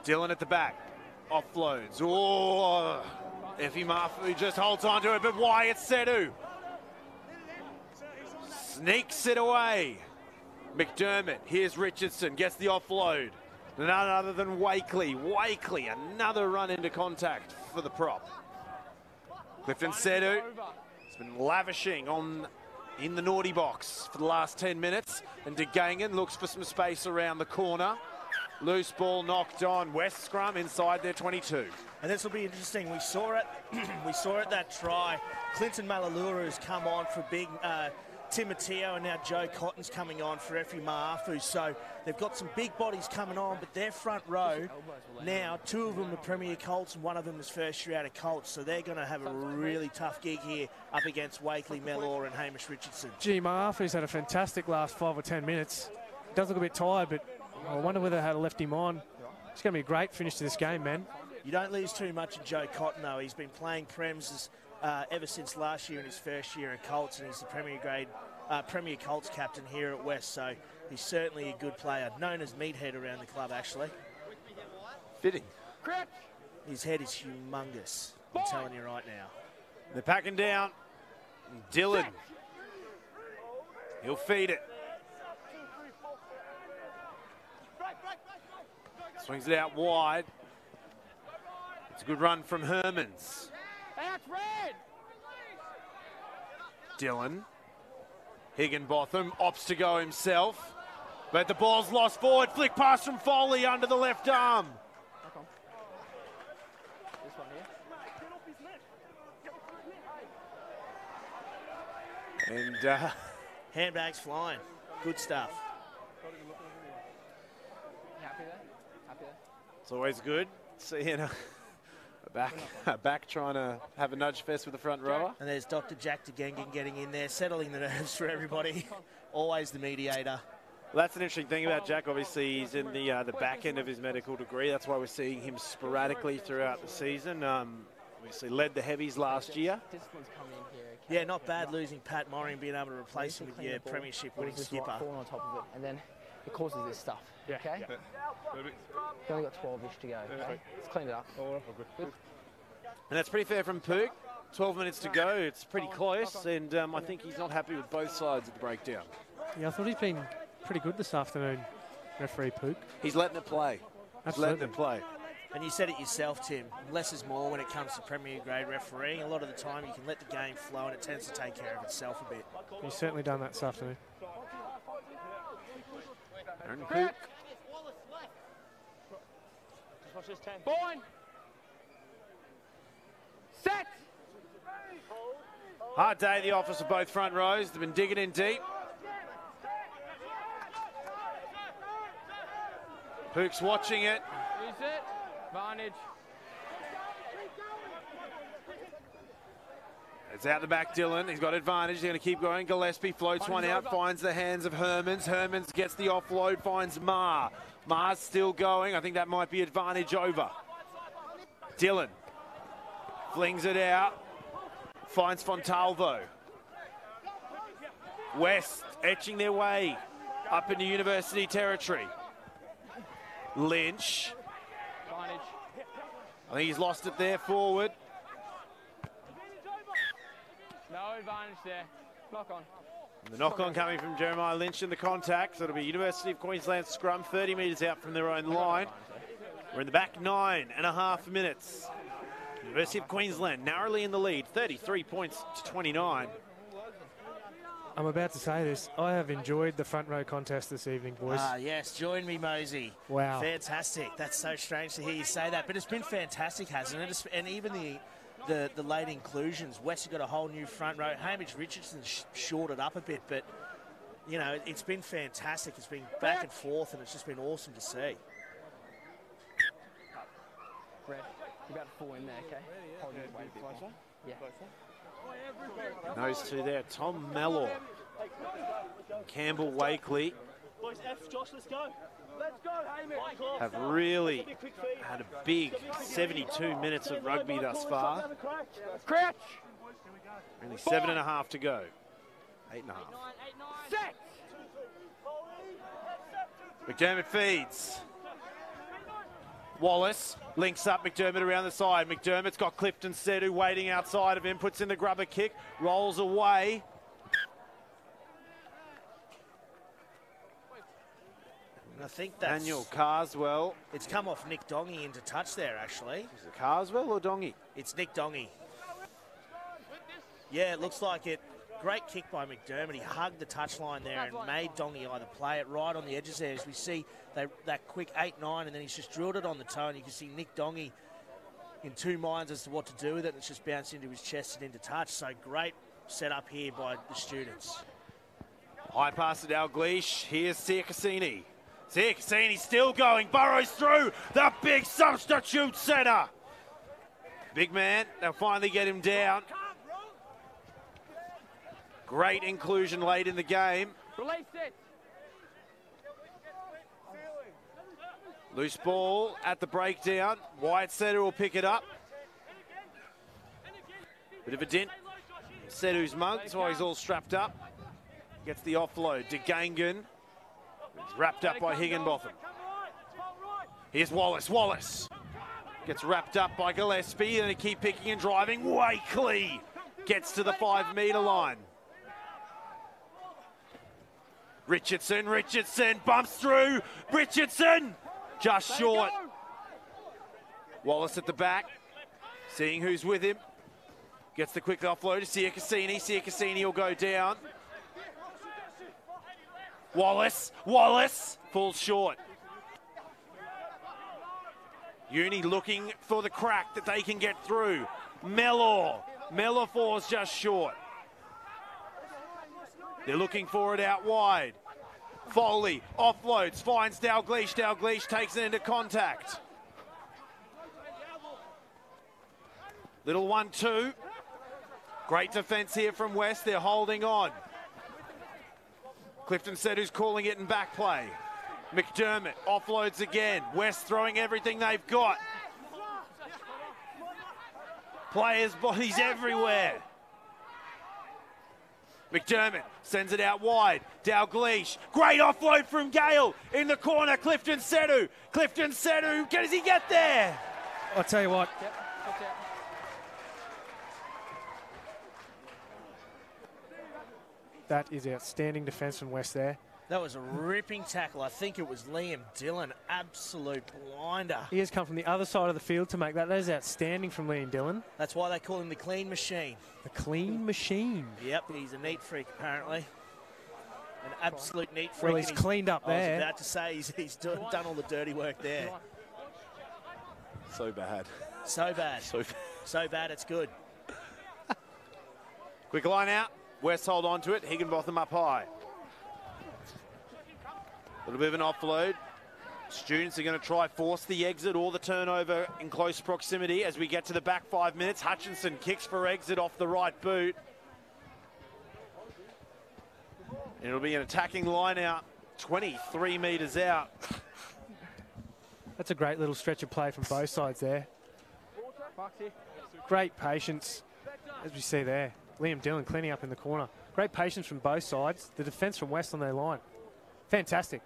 Dylan at the back, offloads. Oh, Effie Mafu just holds on to it, but Wyatt Sedu sneaks it away. McDermott, here's Richardson, gets the offload. None other than Wakely. Wakely, another run into contact for the prop. Clifton Sedu has been lavishing in the naughty box for the last 10 minutes. And De Gangen looks for some space around the corner. Loose ball knocked on. West scrum inside their 22. And this will be interesting. We saw it. We saw it that try. Clinton Malalura has come on for big Timoteo, and now Joe Cotton's coming on for Effie Maafu. So they've got some big bodies coming on, but their front row now, two of them are Premier Colts and one of them is first year out of Colts. So they're going to have a really tough gig here up against Wakely, Mellor and Hamish Richardson. Gee, Maafu's had a fantastic last 5 or 10 minutes. Does look a bit tired, but I wonder whether they had left him on. It's going to be a great finish to this game, man. You don't lose too much in Joe Cotton, though. He's been playing Prems ever since last year in his first year at Colts, and he's the Premier Colts captain here at West, so he's certainly a good player, known as Meathead around the club, actually. Fitting. His head is humongous, I'm telling you right now. They're packing down. Dylan. He'll feed it. Swings it out wide. It's a good run from Hermans. Dylan. Higginbotham opts to go himself, but the ball's lost forward. Flick pass from Foley under the left arm. This one here. And handbags flying. Good stuff. Happy there? Happy there? It's always good seeing a back trying to have a nudge fest with the front rower. And there's Dr. Jack DeGengen getting in there, settling the nerves for everybody. Always the mediator. Well, that's an interesting thing about Jack. Obviously, he's in the back end of his medical degree. That's why we're seeing him sporadically throughout the season. Obviously, led the heavies last year. Discipline's coming in here. Okay? Yeah, not bad losing Pat Murray and being able to replace him with your premiership winning skipper. Falling on top of it, and then it causes this stuff. Yeah. Okay. Yeah. We've only got 12-ish to go. Okay? Let's clean it up. Good. And that's pretty fair from Pook. 12 minutes to go. It's pretty close, and I think he's not happy with both sides of the breakdown. Yeah, I thought he's been pretty good this afternoon, referee Pook. He's letting it play. He's letting it play. And you said it yourself, Tim, less is more when it comes to Premier grade refereeing. A lot of the time you can let the game flow and it tends to take care of itself a bit. He's certainly done that this afternoon. Aaron Pook. Watch this 10. Boyne! Set! Hard day at the office of both front rows. They've been digging in deep. Pook's watching it. Use it. Advantage. It's out the back, Dylan. He's got advantage. He's going to keep going. Gillespie floats one out, finds the hands of Hermans. Hermans gets the offload, finds Marr. Marr's still going. I think that might be advantage over. Dylan flings it out, finds Fontalvo. West etching their way up into University territory. Lynch. Advantage. I think he's lost it there forward. No advantage there. Knock on. The knock-on coming from Jeremiah Lynch in the contact. So it'll be University of Queensland scrum, 30 metres out from their own line. We're in the back 9.5 minutes. University of Queensland narrowly in the lead, 33 points to 29. I'm about to say this. I have enjoyed the front row contest this evening, boys. Ah, yes. Join me, Mosey. Wow. Fantastic. That's so strange to hear you say that. But it's been fantastic, hasn't it? And even the late inclusions. West have got a whole new front row. Hamish Richardson shorted up a bit, but, you know, it's been fantastic. It's been back and forth, and it's just been awesome to see. Red, you're about to fall in there, okay? Hold your weight a bit more. Yeah. Those two there, Tom Mellor, Campbell Wakely, Boys, F, Josh, let's go. Let's go, Hamish. have really had a big 72 minutes of rugby thus far. Crouch! Only 7.5 to go. 8.5. McDermott feeds. Wallace links up McDermott around the side. McDermott's got Clifton Sedu waiting outside of him, puts in the grubber kick, rolls away. I think that's... Daniel Carswell. It's come off Nick Dongy into touch there, actually. Is it Carswell or Dongy? It's Nick Dongy. Yeah, it looks like it. Great kick by McDermott. He hugged the touchline there and made Dongy either play it right on the edges there. As we see that quick 8-9, and then he's just drilled it on the toe, and you can see Nick Dongy in two minds as to what to do with it, and it's just bounced into his chest and into touch. So great setup here by the students. High pass to Dalgleish. Here's Siakasini. Siakasini still going. Burrows through the big substitute centre. Big man. They'll finally get him down. Great inclusion late in the game. Release it! Loose ball at the breakdown. Wyatt Sedu will pick it up. Bit of a dent. Sedu's mug, that's why he's all strapped up. Gets the offload. DeGangan. It's wrapped up by Higginbotham. Here's Wallace. Wallace gets wrapped up by Gillespie, and they keep picking and driving. Wakely gets to the 5-metre line. Richardson bumps through. Richardson just short. Wallace at the back, seeing who's with him. Gets the quick offload to Siakasini. Siakasini will go down. Wallace falls short. Uni looking for the crack that they can get through. Mellor falls just short. They're looking for it out wide. Foley offloads, finds Dalgleish. Dalgleish takes it into contact. Little 1-2. Great defence here from West. They're holding on. Clifton Sedu's calling it in back play. McDermott offloads again. West throwing everything they've got. Players' bodies everywhere. McDermott sends it out wide. Dalgleish. Great offload from Gale in the corner. Clifton Sedu. Clifton Sedu. Does he get there? I'll tell you what. That is outstanding defence from West there. That was a ripping tackle. I think it was Liam Dillon. Absolute blinder. He has come from the other side of the field to make that. That is outstanding from Liam Dillon. That's why they call him the clean machine. The clean machine. Yep, he's a neat freak, apparently. An absolute neat freak. Well, he's cleaned up there. I was about to say he's done all the dirty work there. So bad. So bad. So bad. So bad, it's good. Quick line out. West hold on to it. Higginbotham up high. A little bit of an offload. Students are going to try force the exit or the turnover in close proximity as we get to the back 5 minutes. Hutchinson kicks for exit off the right boot. And it'll be an attacking line out, 23 metres out. That's a great little stretch of play from both sides there. Great patience, as we see there. Liam Dillon cleaning up in the corner. Great patience from both sides. The defence from West on their line. Fantastic.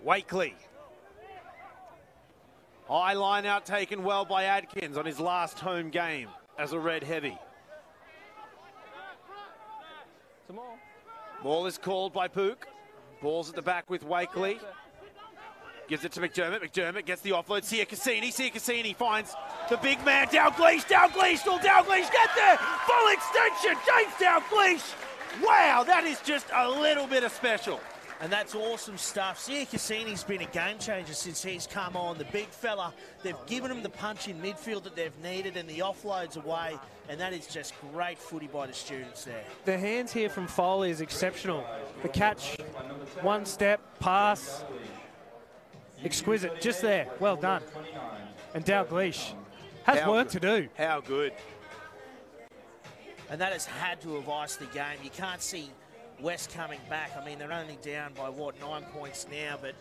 Wakely. High line out taken well by Adkins on his last home game as a red heavy. Ball is called by Pook. Ball's at the back with Wakely. Gives it to McDermott. McDermott gets the offload. Siakasini. Siakasini finds the big man. Dalgleish. Dalgleish. Will Dalgleish get there? Full extension. James Dalgleish Wow, that is just a little bit of special. And that's awesome stuff. Sia Cassini's been a game changer since he's come on. The big fella, they've given him the punch in midfield that they've needed and the offloads away. And that is just great footy by the students there. The hands here from Foley is exceptional. The catch, one step, pass, exquisite, just there, well done. And Dalglish has work to do. How good. And that has had to have iced the game. You can't see West coming back. I mean, they're only down by, 9 points now, but,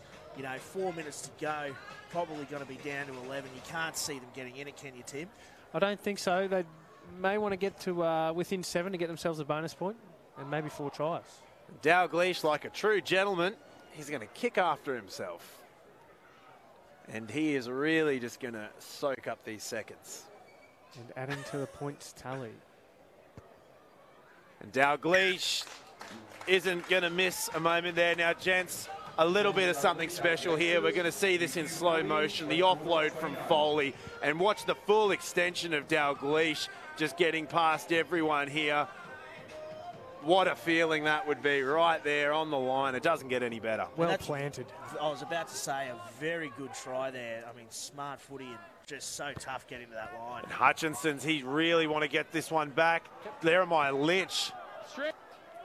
4 minutes to go, probably going to be down to 11. You can't see them getting in it, can you, Tim? I don't think so. They may want to get to within 7 to get themselves a bonus point and maybe 4 tries. Dalglish, like a true gentleman, he's going to kick after himself. And he is really just going to soak up these seconds. And adding to the points tally. And Dalglish isn't going to miss a moment there. Now, gents, a little bit of something special here. We're going to see this in slow motion, the offload from Foley. And watch the full extension of Dalglish just getting past everyone here. What a feeling that would be right there on the line. It doesn't get any better. Well planted. I was about to say a very good try there. I mean, smart footy and just so tough getting to that line. And Hutchinson's, he really want to get this one back. There am I, Lynch.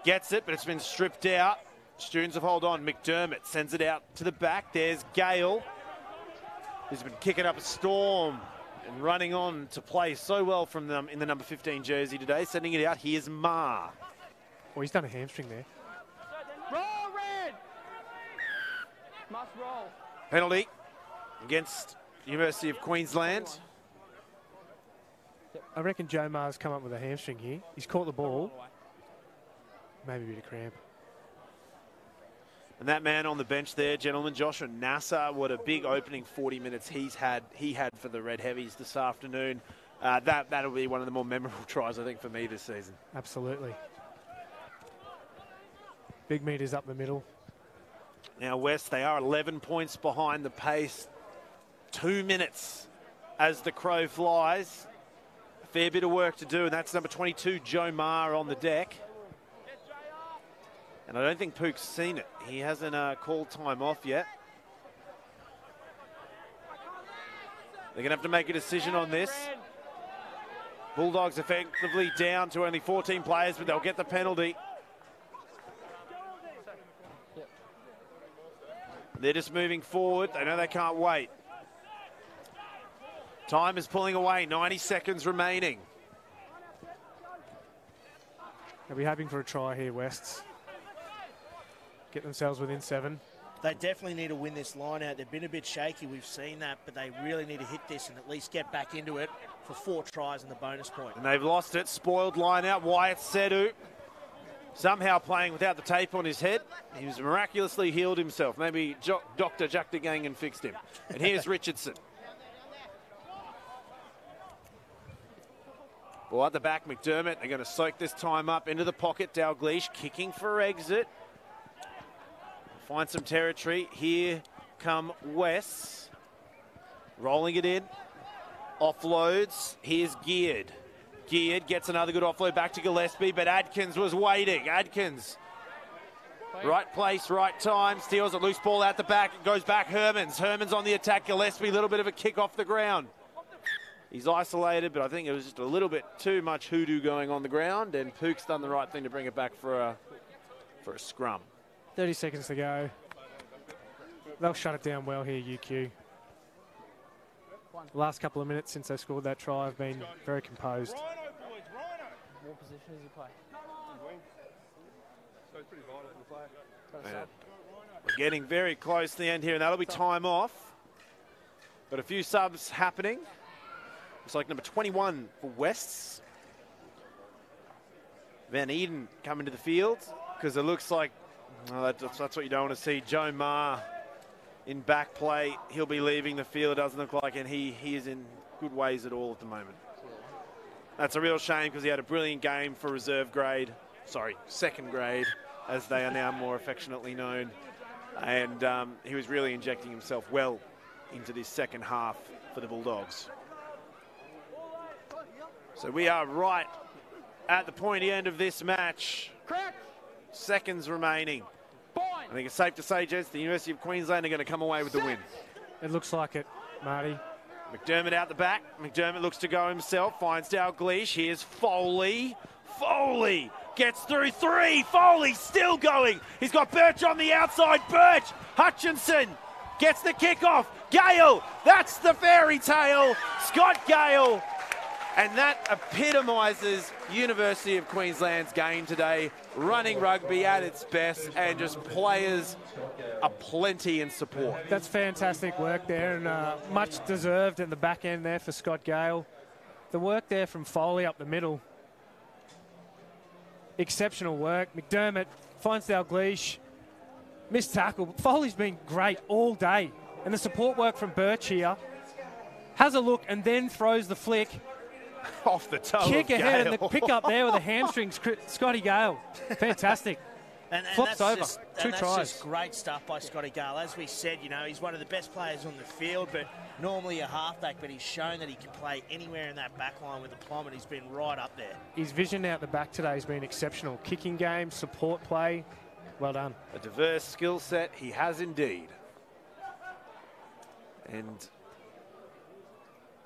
Gets it, but it's been stripped out. Students have hold on. McDermott sends it out to the back. There's Gale. He's been kicking up a storm and running on to play so well from them in the number 15 jersey today. Sending it out. Here's Ma. Well, he's done a hamstring there. Roll, Red! Must roll. Penalty against University of Queensland. I reckon Joe Ma's come up with a hamstring here. He's caught the ball. Maybe a bit of cramp. And that man on the bench there, gentlemen, Joshua Nasser, what a big opening 40 minutes he had for the Red Heavies this afternoon. That'll be one of the more memorable tries, I think, for me this season. Absolutely. Big meters up the middle. Now, West, they are 11 points behind the pace. 2 minutes as the crow flies. A fair bit of work to do, and that's number 22, Joe Ma, on the deck. And I don't think Pook's seen it. He hasn't called time off yet. They're going to have to make a decision on this. Bulldogs effectively down to only 14 players, but they'll get the penalty. They're just moving forward. They know they can't wait. Time is pulling away. 90 seconds remaining. They'll be hoping for a try here, Wests. Get themselves within 7. They definitely need to win this line out. They've been a bit shaky. We've seen that, but they really need to hit this and at least get back into it for 4 tries and the bonus point. And they've lost it. Spoiled line out. Wyatt Sedu somehow playing without the tape on his head. He was miraculously healed himself. Maybe Dr. Jack DeGangen fixed him. And here's Richardson. Well, at the back, McDermott. They're going to soak this time up into the pocket. Dalglish kicking for exit. Find some territory. Here come West. Rolling it in. Offloads. Here's Geared. Geared gets another good offload back to Gillespie, but Adkins was waiting. Adkins, right place, right time. Steals a loose ball out the back. It goes back Herman's on the attack. Gillespie, a little bit of a kick off the ground. He's isolated, but I think it was just a little bit too much hoodoo going on the ground, and Pook's done the right thing to bring it back for a scrum. 30 seconds to go. They'll shut it down well here, UQ. The last couple of minutes since they scored that try have been very composed. What position does he play? So it's pretty vital to play. We're getting very close to the end here, and that'll be time off. But a few subs happening. Looks like number 21 for Wests. Van Eden coming to the field, because it looks like that's what you don't want to see. Joe Ma in back play. He'll be leaving the field, it doesn't look like, and he is in good ways at all at the moment. That's a real shame, because he had a brilliant game for reserve grade. Sorry, second grade, as they are now more affectionately known. And he was really injecting himself well into this second half for the Bulldogs. So we are right at the pointy end of this match. Correct. Seconds remaining. Point. I think it's safe to say, gents, the University of Queensland are going to come away with the win. It looks like it, Marty. McDermott out the back. McDermott looks to go himself. Finds Dalglish. Here's Foley. Foley gets through 3. Foley still going. He's got Birch on the outside. Birch. Hutchinson gets the kickoff. Gale. That's the fairy tale. Scott Gale. And that epitomises University of Queensland's game today. Running rugby at its best and just players aplenty in support. That's fantastic work there and much deserved at the back end there for Scott Gale. The work there from Foley up the middle. Exceptional work. McDermott finds Dalglish. Missed tackle. Foley's been great all day. And the support work from Birch here. Has a look and then throws the flick. Off the toe Kick of ahead Gale. and the pick up there with the hamstrings. Scotty Gale. Fantastic. And Flops that's over. Just, Two and tries. That's just great stuff by Scotty Gale. As we said, you know, he's one of the best players on the field, but normally a halfback, but he's shown that he can play anywhere in that back line with a plum, and he's been right up there. His vision out the back today has been exceptional. Kicking game, support play. Well done. A diverse skill set he has indeed. And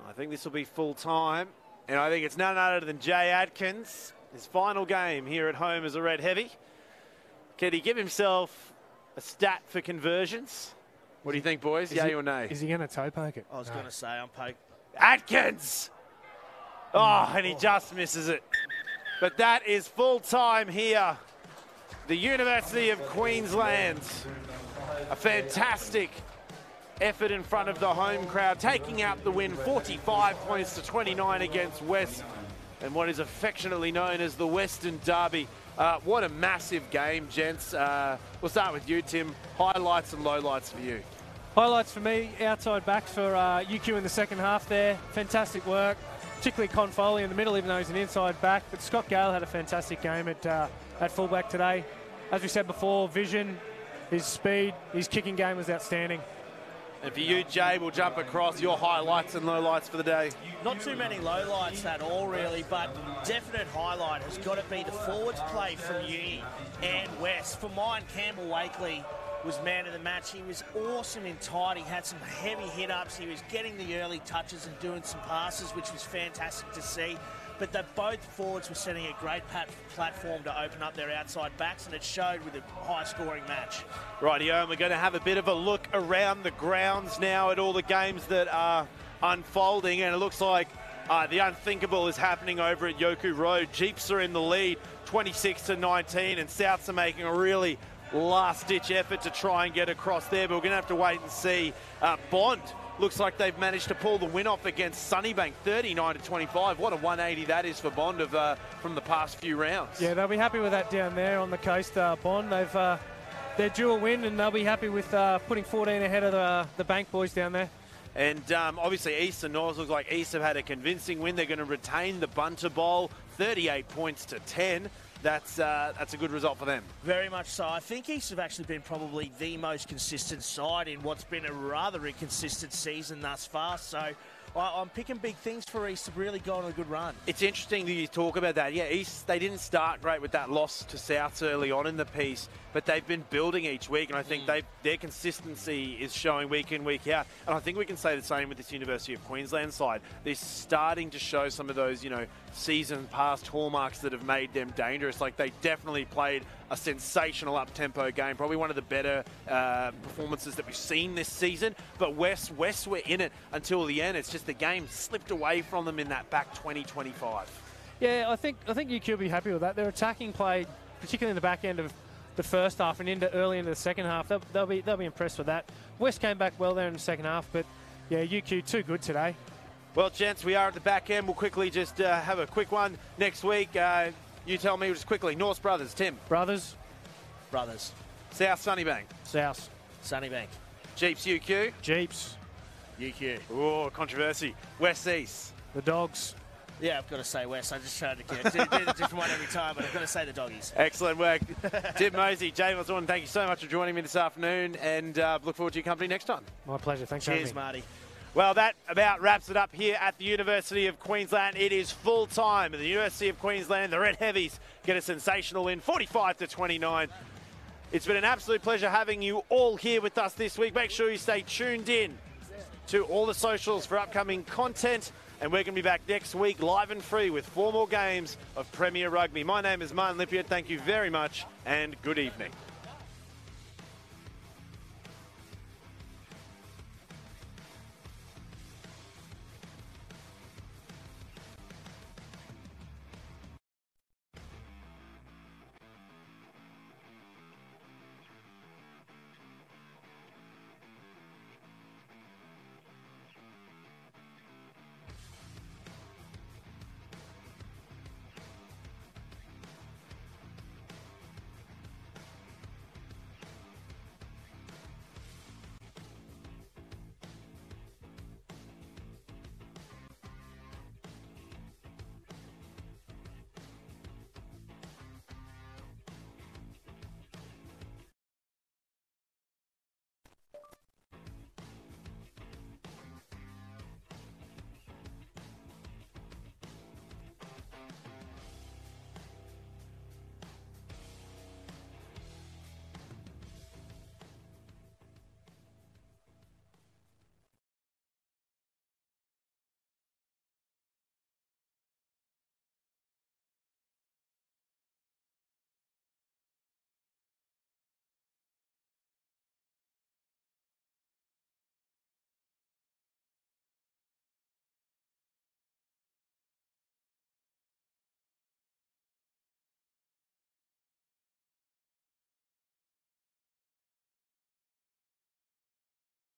I think this will be full time. And I think it's none other than Jay Adkins. His final game here at home as a Red Heavy. Can he give himself a stat for conversions? What do you think, boys? Yay or nay? Is he going to toe poke it? I was going to say, I'm poke. Atkins! Oh, and he just misses it. But that is full time here. The University of Queensland. A fantastic effort in front of the home crowd, taking out the win, 45 points to 29 against West, and what is affectionately known as the Western Derby. What a massive game, gents. We'll start with you, Tim. Highlights and lowlights for you. Highlights for me, outside backs for UQ in the second half there. Fantastic work, particularly Con Foley in the middle, even though he's an inside back. But Scott Gale had a fantastic game at fullback today. As we said before, vision, his speed, his kicking game was outstanding. And for you, Jay, we'll jump across your highlights and lowlights for the day. Not too many lowlights at all, really, but definite highlight has got to be the forwards play from Uni and West. For mine, Campbell Wakely was man of the match. He was awesome in tight. He had some heavy hit-ups. He was getting the early touches and doing some passes, which was fantastic to see. But that both forwards were setting a great platform to open up their outside backs, and it showed with a high-scoring match. Rightio, and we're going to have a bit of a look around the grounds now at all the games that are unfolding, and it looks like the unthinkable is happening over at Yoku Road. Jeeps are in the lead, 26-19, and Souths are making a really last-ditch effort to try and get across there, but we're going to have to wait and see. Bond looks like they've managed to pull the win off against Sunnybank, 39-25. What a 180 that is for Bond from the past few rounds. Yeah, they'll be happy with that down there on the coast, Bond. They're due a win, and they'll be happy with putting 14 ahead of the Bank boys down there. And obviously East and North looks like East have had a convincing win. They're going to retain the Bunter Bowl, 38 points to 10. That's a good result for them. Very much so. I think East have actually been probably the most consistent side in what's been a rather inconsistent season thus far. So I'm picking big things for East to really go on a good run. It's interesting that you talk about that. Yeah, East, they didn't start great with that loss to Souths early on in the piece, but they've been building each week, and I think their consistency is showing week in, week out. And I think we can say the same with this University of Queensland side. They're starting to show some of those, season past hallmarks that have made them dangerous. Like, they definitely played a sensational up-tempo game, probably one of the better performances that we've seen this season. But West were in it until the end. It's just the game slipped away from them in that back 20-25. Yeah, I think UQ will be happy with that. Their attacking play, particularly in the back end of the first half and early into the second half, they'll be impressed with that. West came back well there in the second half, but yeah, UQ too good today. Well, gents, we are at the back end. We'll quickly just have a quick one next week. You tell me just quickly. North Brothers, Tim. Brothers. South Sunnybank. South. Sunnybank. Jeeps UQ. Jeeps. UQ. Oh, controversy. West East. The Dogs. Yeah, I've got to say West. I just tried to do a different one every time, but I've got to say the Doggies. Excellent work. Tim Mosey, Jay Osborne, thank you so much for joining me this afternoon, and look forward to your company next time. My pleasure. Thanks for having me. Cheers, Marty. Well, that about wraps it up here at the University of Queensland. It is full time at the University of Queensland. The Red Heavies get a sensational win, 45-29. It's been an absolute pleasure having you all here with us this week. Make sure you stay tuned in to all the socials for upcoming content. And we're going to be back next week live and free with 4 more games of Premier Rugby. My name is Martin Lippiatt. Thank you very much and good evening.